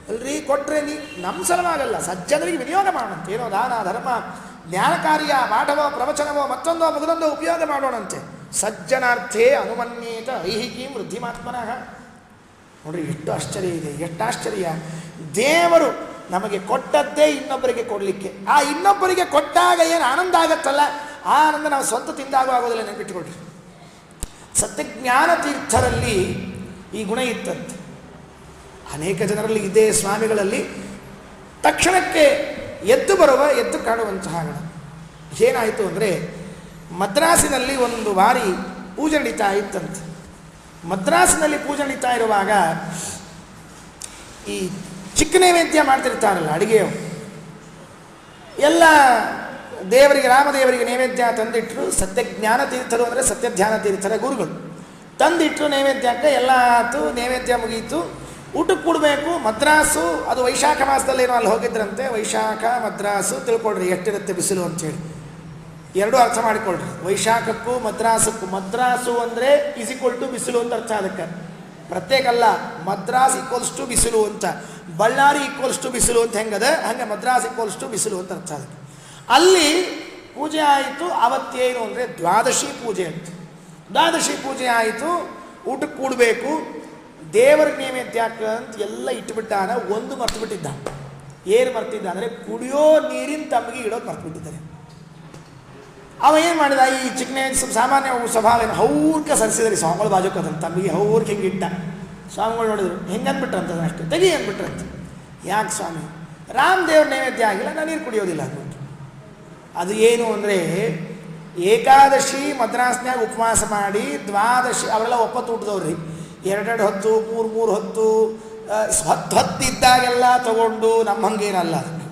ಅಲ್ರಿ, ಕೊಟ್ಟರೆ ನೀ ನಮ್ಮ ಸಲುವಾಗಲ್ಲ, ಸಜ್ಜನರಿಗೆ ವಿನಿಯೋಗ ಮಾಡೋಣಂತೆ. ಏನೋ ದಾನ ಧರ್ಮ ಜ್ಞಾನ ಕಾರ್ಯ ಪಾಠವೋ ಪ್ರವಚನವೋ ಮತ್ತೊಂದೋ ಮುಗಿದೊಂದೋ ಉಪಯೋಗ ಮಾಡೋಣಂತೆ. ಸಜ್ಜನಾರ್ಥೇ ಅನುಮನ್ಯೇತ ಐಹಿಕಿ ವೃದ್ಧಿಮಾತ್ಮನಾಗ. ನೋಡ್ರಿ, ಎಷ್ಟು ಆಶ್ಚರ್ಯ ಇದೆ, ಎಷ್ಟು ಆಶ್ಚರ್ಯ. ದೇವರು ನಮಗೆ ಕೊಟ್ಟದ್ದೇ ಇನ್ನೊಬ್ಬರಿಗೆ ಕೊಡಲಿಕ್ಕೆ. ಆ ಇನ್ನೊಬ್ಬರಿಗೆ ಕೊಟ್ಟಾಗ ಏನು ಆನಂದ ಆಗತ್ತಲ್ಲ, ಆ ಆನಂದ ನಾವು ಸ್ವಂತ ತಿಂದಾಗ ಆಗೋದಿಲ್ಲ, ನೆನಪಿಟ್ಕೊಳ್ರಿ. ಸತ್ಯಜ್ಞಾನ ತೀರ್ಥರಲ್ಲಿ ಈ ಗುಣ ಇತ್ತಂತೆ. ಅನೇಕ ಜನರಲ್ಲಿ ಇದೇ ಸ್ವಾಮಿಗಳಲ್ಲಿ ತಕ್ಷಣಕ್ಕೆ ಎದ್ದು ಕಾಣುವಂತಹ ಗುಣ. ಏನಾಯಿತು ಅಂದರೆ, ಮದ್ರಾಸಿನಲ್ಲಿ ಒಂದು ಬಾರಿ ಪೂಜೆ ನಡೀತಾ ಇತ್ತಂತೆ. ಮದ್ರಾಸಿನಲ್ಲಿ ಪೂಜೆ ನಡೀತಾ ಇರುವಾಗ ಈ ಚಿಕ್ಕ ನೈವೇದ್ಯ ಮಾಡ್ತಿರ್ತಾರಲ್ಲ ಅಡುಗೆಯವರು, ಎಲ್ಲ ದೇವರಿಗೆ, ರಾಮದೇವರಿಗೆ ನೈವೇದ್ಯ ತಂದಿಟ್ಟರು. ಸತ್ಯಜ್ಞಾನ ತೀರ್ಥರು ಅಂದರೆ ಸತ್ಯಧ್ಯಾನ ತೀರ್ಥರ ಗುರುಗಳು ತಂದಿಟ್ಟರು ನೈವೇದ್ಯಕ್ಕೆ. ಎಲ್ಲ ಆಯಿತು, ನೈವೇದ್ಯ ಮುಗೀತು, ಊಟಕ್ಕೆ ಕೊಡಬೇಕು. ಮದ್ರಾಸು, ಅದು ವೈಶಾಖ ಮಾಸದಲ್ಲೇನೋ ಅಲ್ಲಿ ಹೋಗಿದ್ರಂತೆ. ವೈಶಾಖ ಮದ್ರಾಸು ತಿಳ್ಕೊಳ್ರಿ ಎಷ್ಟಿರುತ್ತೆ ಬಿಸಿಲು ಅಂಥೇಳಿ, ಎರಡೂ ಅರ್ಥ ಮಾಡಿಕೊಳ್ಳ್ರಿ. ವೈಶಾಖಕ್ಕೂ ಮದ್ರಾಸಕ್ಕೂ, ಮದ್ರಾಸು ಅಂದರೆ = ಬಿಸಿಲು ಅಂತ ಅರ್ಥ. ಅದಕ್ಕೆ ಪ್ರತ್ಯೇಕ ಅಲ್ಲ, ಮದ್ರಾಸ್ = ಬಿಸಿಲು ಅಂತ, ಬಳ್ಳಾರಿ = ಬಿಸಿಲು ಅಂತ ಹೆಂಗದ ಹಂಗೆ ಮದ್ರಾಸ್ = ಬಿಸಿಲು ಅಂತ ಅರ್ಥ. ಅದಕ್ಕೆ ಅಲ್ಲಿ ಪೂಜೆ ಆಯಿತು. ಅವತ್ತೇನು ಅಂದರೆ ದ್ವಾದಶಿ ಪೂಜೆ ಅಂತ. ದ್ವಾದಶಿ ಪೂಜೆ ಆಯಿತು, ಊಟಕ್ಕೆ ಕೂಡಬೇಕು. ದೇವರ ನೈವೇದ್ಯಕ್ಕೆ ಅಂತ ಎಲ್ಲ ಇಟ್ಟುಬಿಟ್ಟಾನ. ಒಂದು ಮರ್ತು ಬಿಟ್ಟಿದ್ದ. ಏನು ಮರ್ತಿದ್ದ ಅಂದರೆ ಕುಡಿಯೋ ನೀರಿನ ತಮ್ಮಿಗೆ ಇಡೋದು ಮರ್ತು ಬಿಟ್ಟಿದ್ದಾರೆ. ಅವ ಏನು ಮಾಡಿದ, ಈ ಚಿಕ್ಕನೇ ಸಾಮಾನ್ಯ ಸ್ವಭಾವ ಏನು, ಹೌರ್ಕ ಸರಿಸಿದ್ರಿ ಸ್ವಾಮಿಗಳು ಬಾಜುಕ್ ಅದನ್ನು ತಮ್ಮಿಗೆ ಹೌರ್ಕೆ ಹಿಂಗೆ ಇಟ್ಟ. ಸ್ವಾಮಿಗಳು ನೋಡಿದ್ರು, ಹೆಂಗೆ ಅಂದ್ಬಿಟ್ರಂತ ಅಷ್ಟು ತೆಗಿ ಅಂದ್ಬಿಟ್ರಂತ. ಯಾಕೆ ಸ್ವಾಮಿ? ರಾಮದೇವ್ರ ನೈವೇದ್ಯ ಆಗಿಲ್ಲ, ನಾನು ನೀರು ಕುಡಿಯೋದಿಲ್ಲ ಅಂದ್ಬಿಟ್ಟು. ಅದು ಏನು ಅಂದರೆ, ಏಕಾದಶಿ ಮದ್ರಾಸ್ನ್ಯಾಗ ಉಪವಾಸ ಮಾಡಿ, ದ್ವಾದಶಿ ಅವರೆಲ್ಲ ಒಪ್ಪತ್ತು ಊಟದವ್ರಿ, 2 ಹೊತ್ತು 3 ಹೊತ್ತು ಹೊತ್ತಿದ್ದಾಗೆಲ್ಲ ತಗೊಂಡು ನಮ್ಮ ಹಂಗೇನಲ್ಲ. ಅದಕ್ಕೆ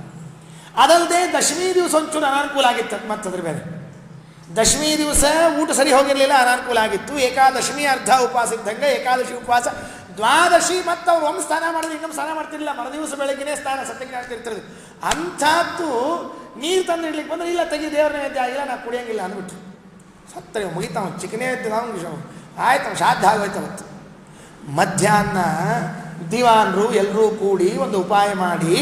ಅದಲ್ಲದೆ ದಶಮಿ ದಿವಸ ಒಂಚೂರು ಅನಾನುಕೂಲ ಆಗಿತ್ತು ಮತ್ತದ್ರ ಬೇರೆ. ದಶಮಿ ದಿವಸ ಊಟ ಸರಿ ಹೋಗಿರಲಿಲ್ಲ, ಅನಾನುಕೂಲ ಆಗಿತ್ತು. ಏಕಾದಶಮಿ ಅರ್ಧ ಉಪವಾಸ ಇದ್ದಂಗೆ ಏಕಾದಶಿ ಉಪವಾಸ. ದ್ವಾದಶಿ ಮತ್ತು ಅವ್ರು ಒಮ್ಮೆ ಸ್ನಾನ ಮಾಡಿದ್ರೆ ಇನ್ನೊಮ್ಮೆ ಸ್ನಾನ ಮಾಡ್ತಿರಲಿಲ್ಲ, ಮರುದಿವಸ ಬೆಳಗ್ಗೆನೇ ಸ್ನಾನ ಸತ್ಯಜ್ಞಾನ ಇರ್ತಿರೋದು. ಅಂಥದ್ದು ನೀರು ತಂದು ಇಡ್ಲಿಕ್ಕೆ ಬಂದರೆ ಇಲ್ಲ ತೆಗಿ ದೇವ್ರ ನೈವೇದ್ಯ ಆಗಿಲ್ಲ ನಾ ಕುಡಿಯೋಂಗಿಲ್ಲ ಅಂದ್ಬಿಟ್ಟು ಸತ್ತರೆ ಮುಗಿತಾವ. ಚಿಕನೇ ಇದ್ದು ನಾವು ಆಯ್ತು ಶ್ರಾದ್ದ ಆಗೋಯ್ತು ಅವತ್ತು. ಮಧ್ಯಾಹ್ನ ದಿವಾನರು ಎಲ್ಲರೂ ಕೂಡಿ ಒಂದು ಉಪಾಯ ಮಾಡಿ,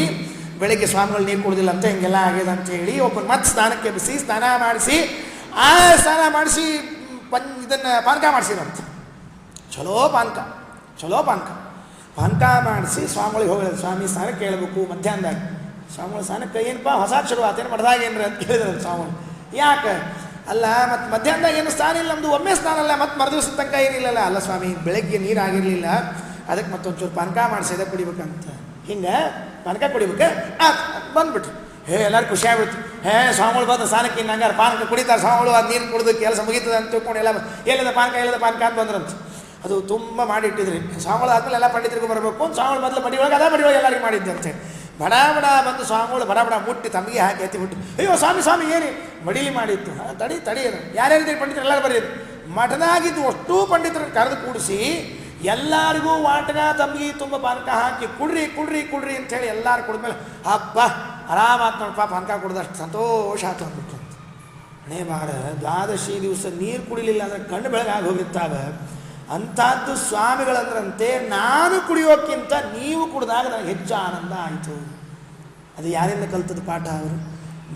ಬೆಳಗ್ಗೆ ಸ್ವಾಮಿಗಳು ನೀರು ಕುಡಿದಿಲ್ಲ ಅಂತ ಹಿಂಗೆಲ್ಲ ಆಗ್ಯದ ಅಂತೇಳಿ ಒಬ್ಬರು ಮತ್ತೆ ಸ್ನಾನಕ್ಕೆ ಎಬ್ಬಿಸಿ ಸ್ನಾನ ಮಾಡಿಸಿ ಸ್ನಾನ ಮಾಡಿಸಿ ಇದನ್ನು ಪಾನಕ ಮಾಡಿಸಿರಂತೆ. ಚಲೋ ಪಾನಕ ಮಾಡಿಸಿ ಸ್ವಾಮಿಗಳಿಗೆ ಹೋಗಿರೋದು. ಸ್ವಾಮಿ ಸ್ನಾನಕ್ಕೆ ಕೇಳಬೇಕು ಮಧ್ಯಾಹ್ನದಾಗ. ಸ್ವಾಮಿಗಳು ಸ್ನಾನಕ್ಕೆ ಏನಪ್ಪ ಹೊಸ ಶುರು ಆತೇನು ಮಡ್ದಾಗೇನ್ರಿ ಅಂತ ಕೇಳಿದ್ರು ಸ್ವಾಮಿಗಳು. ಯಾಕೆ ಅಲ್ಲ ಮತ್ತು ಮಧ್ಯಾಹ್ನದಾಗ ಏನು ಸ್ನಾನ ಇಲ್ಲ, ನಮ್ಮದು ಒಮ್ಮೆ ಸ್ನಾನ ಅಲ್ಲ, ಮತ್ತು ಮರುದಿವಸ ತನಕ ಏನಿಲ್ಲಲ್ಲ. ಅಲ್ಲ ಸ್ವಾಮಿ ಬೆಳಗ್ಗೆ ನೀರು ಆಗಿರಲಿಲ್ಲ, ಅದಕ್ಕೆ ಮತ್ತೊಂಚೂರು ಪಾನಕ ಮಾಡಿಸಿದೆ ಕುಡಿಬೇಕಂತ. ಹಿಂಗೆ ಪಾನಕ ಕುಡಿಬೇಕು ಬಂದ್ಬಿಟ್ರು. ಎಲ್ಲರೂ ಖುಷಿ ಆಗ್ಬಿಡ್ತು. ಸ್ವಾಮಿಗಳು ಬಂದು ಸ್ನಾನಕ್ಕೆ ಇನ್ನು ಹಂಗಾರೆ ಪಾನಕ ಕುಡಿತಾರೆ ಸ್ವಾಮಿಗಳು. ಅದು ನೀರು ಕುಡಿದು ಕೆಲಸ ಮುಗೀತದೆ ಅಂತ ತಿಳ್ಕೊಂಡು ಎಲ್ಲ ಎಲ್ಲದ ಪಾನಕ ಅಂತ ಬಂದ್ರಂತ. ಅದು ತುಂಬ ಮಾಡಿಟ್ಟಿದ್ರಿ. ಸ್ವಾಮಿಗಳು ಆದ್ಮೇಲೆ ಎಲ್ಲ ಪಂಡಿತರಿಗೂ ಬರಬೇಕು ಅಂತ ಸ್ವಾಮಿಗಳು ಮೊದಲು ಮಡಿಯೊಳಗೆ ಎಲ್ಲರಿಗೂ ಮಾಡಿದ್ದಂತೆ. ಬಡ ಬಂದು ಸ್ವಾಮಿಗಳು ಬಡ ಮುಟ್ಟಿ ತಮಗೆ ಹಾಕಿ ಎತ್ತಿ ಬಿಟ್ಟು, ಅಯ್ಯೋ ಸ್ವಾಮಿ ಏನು ಮಡಿಲಿ ಮಾಡಿತ್ತು. ತಡಿ ಯಾರ್ಯಾರಿದ್ದೀರಿ ಪಂಡಿತರು ಎಲ್ಲರೂ ಬರೆಯೋದು. ಮಠದಾಗಿದ್ದು ಅಷ್ಟೂ ಪಂಡಿತರನ್ನು ಕರೆದು ಕೂಡಿಸಿ ಎಲ್ಲರಿಗೂ ವಾಟಗ ತಮ್ಗೆ ತುಂಬ ಪಾನಕ ಹಾಕಿ ಕುಡ್ರಿ ಅಂಥೇಳಿ ಎಲ್ಲರೂ ಕುಡಿದ್ಮೇಲೆ ಹಬ್ಬ ಆರಾಮಾತ್ ನೋಡಪ್ಪ ಪಾನಕ ಕುಡ್ದಷ್ಟು ಸಂತೋಷ ಆಯ್ತು ಅಂದ್ಬಿಟ್ಟು. ಹಣೆ ಬಾರ ದ್ವಾದಶಿ ದಿವಸ ನೀರು ಕುಡಿಲಿಲ್ಲ ಅಂದರೆ ಕಣ್ಣು ಬೆಳಗಾಗಿ ಹೋಗಿರ್ತಾವೆ. ಅಂಥದ್ದು ಸ್ವಾಮಿಗಳಂದ್ರಂತೆ ನಾನು ಕುಡಿಯೋಕ್ಕಿಂತ ನೀವು ಕುಡಿದಾಗ ನನಗೆ ಹೆಚ್ಚು ಆನಂದ ಆಯಿತು. ಅದು ಯಾರಿಂದ ಕಲ್ತದ್ದು ಪಾಠ? ಅವರು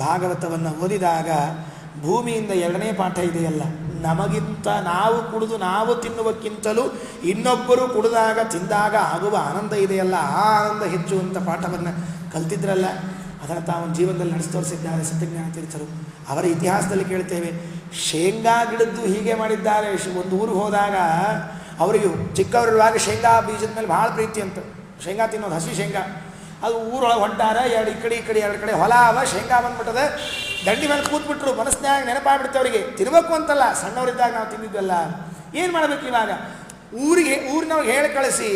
ಭಾಗವತವನ್ನು ಓದಿದಾಗ ಭೂಮಿಯಿಂದ ಎರಡನೇ ಪಾಠ ಇದೆಯಲ್ಲ, ನಮಗಿಂತ ನಾವು ಕುಡಿದು ನಾವು ತಿನ್ನುವಕ್ಕಿಂತಲೂ ಇನ್ನೊಬ್ಬರು ಕುಡಿದಾಗ ತಿಂದಾಗ ಆಗುವ ಆನಂದ ಇದೆಯಲ್ಲ, ಆ ಆನಂದ ಹೆಚ್ಚು ಅಂತ ಪಾಠವನ್ನು ಕಲ್ತಿದ್ರಲ್ಲ. ಅದನ್ನು ತಾವು ಜೀವನದಲ್ಲಿ ನಡೆಸಿ ತೋರಿಸಿದ್ದಾರೆ ಸತ್ಯಜ್ಞಾನ ತೀರ್ಥರು. ಅವರ ಇತಿಹಾಸದಲ್ಲಿ ಕೇಳ್ತೇವೆ, ಶೇಂಗಾ ಗಿಡದ್ದು ಹೀಗೆ ಮಾಡಿದ್ದಾರೆ. ಒಂದು ಊರಿಗೆ ಹೋದಾಗ ಅವರಿಗೆ ಚಿಕ್ಕವರಿರುವಾಗ ಶೇಂಗಾ ಬೀಜದ ಮೇಲೆ ಭಾಳ ಪ್ರೀತಿ ಅಂತ. ಶೇಂಗಾ ತಿನ್ನೋದು, ಹಸಿ ಶೇಂಗಾ. ಅದು ಊರೊಳಗೆ ಹೊಂಟಾರ, ಎರಡು ಕಡೆ ಹೊಲ ಅವ, ಶೇಂಗಾ ಬಂದ್ಬಿಟ್ಟದೆ. ದಂಡಿ ಮೇಲೆ ಕೂತ್ಬಿಟ್ರು. ಮನಸ್ಸಿನಾಗ ನೆನಪಾಗ್ಬಿಡುತ್ತೆ ಅವರಿಗೆ. ತಿನ್ಬೇಕು ಅಂತಲ್ಲ, ಸಣ್ಣವರಿದ್ದಾಗ ನಾವು ತಿಂದಿದ್ದಲ್ಲ. ಏನು ಮಾಡಬೇಕು ಇವಾಗ? ಊರಿನವ್ರಿಗೆ ಹೇಳಿ ಕಳಿಸಿ,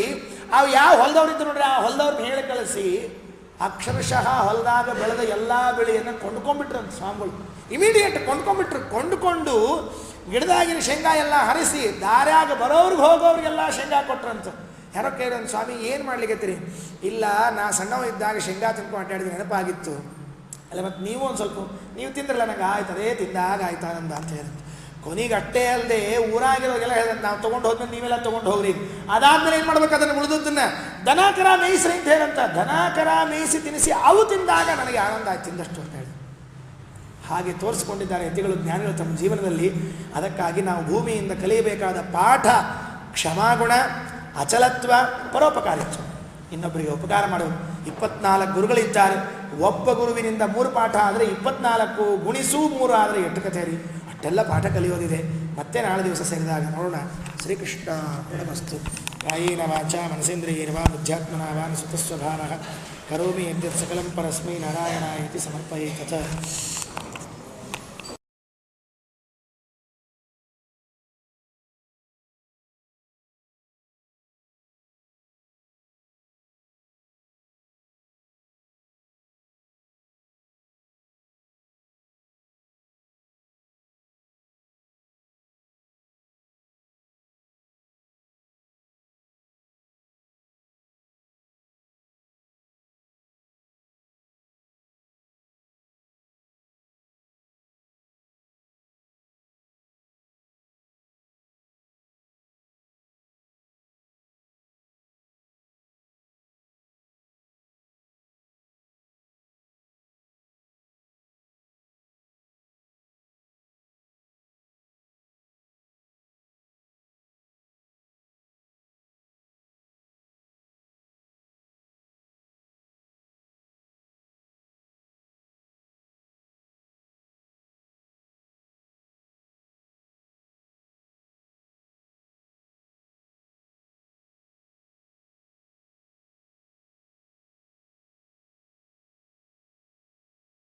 ಅವು ಯಾವ ಹೊಲದವ್ರಿದ್ದು ನೋಡ್ರಿ, ಆ ಹೊಲದವ್ರಿಗೆ ಹೇಳಿ ಕಳಿಸಿ ಅಕ್ಷರಶಃ ಹೊಲದಾಗ ಬೆಳೆದ ಎಲ್ಲ ಬೆಳೆಯನ್ನು ಕೊಂಡ್ಕೊಂಡ್ಬಿಟ್ರಂತ ಸ್ವಾಮಿಗಳು. ಇಮಿಡಿಯೇಟ್ ಕೊಂಡುಕೊಂಡು ಗಿಡದಾಗಿನ ಶೇಂಗಾ ಎಲ್ಲ ಹರಿಸಿ ದಾರ್ಯಾಗ ಬರೋವ್ರಿಗೆ ಹೋಗೋರಿಗೆಲ್ಲ ಶೇಂಗಾ ಕೊಟ್ರಂತ. ಯಾರೋ ಕೇಳಿದ್ರು, ಸ್ವಾಮಿ ಏನು ಮಾಡ್ಲಿಕ್ಕತ್ತೀರಿ? ಇಲ್ಲ, ನಾ ಸಣ್ಣವ ಇದ್ದಾಗ ಶೇಂಗಾ ತಿನ್ಕೊಂಡು ಅಡ್ಡಾಡಿದ್ರೆ ನೆನಪಾಗಿತ್ತು. ಅಲ್ಲ ಮತ್ತು ನೀವು ಒಂದು ಸ್ವಲ್ಪ ನೀವು ತಿಂದ್ರಲ್ಲ, ನನಗೆ ಆಯ್ತದೇ ತಿಂದಾಗ ಆಯ್ತಾ ನಂದ ಅಂತ ಹೇಳಿದ್ರು. ಕೊನೆಗೆ ಅಷ್ಟೇ ಅಲ್ಲದೆ ಊರಾಗಿರೋಗೆಲ್ಲ ಹೇಳಿದಂತೆ, ನಾವು ತೊಗೊಂಡು ಹೋದ್ಮೇಲೆ ನೀವೆಲ್ಲ ತೊಗೊಂಡು ಹೋಗ್ರಿ. ಅದಾದ್ಮೇಲೆ ಏನು ಮಾಡ್ಬೇಕು? ಅದನ್ನು ಉಳಿದದ್ದನ್ನು ದನಕರ ಮೇಯಿಸ್ರಿ ಅಂತ ಹೇಳಂತ. ದನಕರ ಮೇಯಿಸಿ ತಿನ್ನಿಸಿ ಅವು ತಿಂದಾಗ ನನಗೆ ಆನಂದ ಆಯ್ತು ತಿಂದಷ್ಟು ಅಂತ ಹೇಳಿ. ಹಾಗೆ ತೋರಿಸಿಕೊಂಡಿದ್ದಾರೆ ಯತಿಗಳು, ಜ್ಞಾನಿಗಳು ತಮ್ಮ ಜೀವನದಲ್ಲಿ. ಅದಕ್ಕಾಗಿ ನಾವು ಭೂಮಿಯಿಂದ ಕಲಿಯಬೇಕಾದ ಪಾಠ ಕ್ಷಮಾಗುಣ, ಅಚಲತ್ವ, ಪರೋಪಕಾರಿತ್ವ. ಇನ್ನೊಬ್ಬರಿಗೆ ಉಪಕಾರ ಮಾಡೋದು. 24 ಗುರುಗಳಿದ್ದಾರೆ. ಒಬ್ಬ ಗುರುವಿನಿಂದ 3 ಪಾಠ ಆದರೆ 24 ಗುಣಿಸು 3 ಆದರೆ 8 ಕಥೆ ರೀ. ಅಷ್ಟೆಲ್ಲ ಪಾಠ ಕಲಿಯೋದಿದೆ. ಮತ್ತೆ ನಾಳೆ ದಿವಸ ಸೇರಿದಾಗ ನೋಡೋಣ. ಶ್ರೀಕೃಷ್ಣ ನಮಸ್ತು. ಕಾಯೇನ ವಾಚಾ ಮನಸೇಂದ್ರಿಯೇರ್ವಾ ಬುದ್ಧ್ಯಾತ್ಮನಾ ವಾ ಸುತಸ್ವಭಾವಃ ಕರೋಮಿ ಯದ್ಯತ್ ಸಕಲಂ ಪರಸ್ಮೈ ನಾರಾಯಣಾಯ ಇತಿ ಸಮರ್ಪಯೇತ್.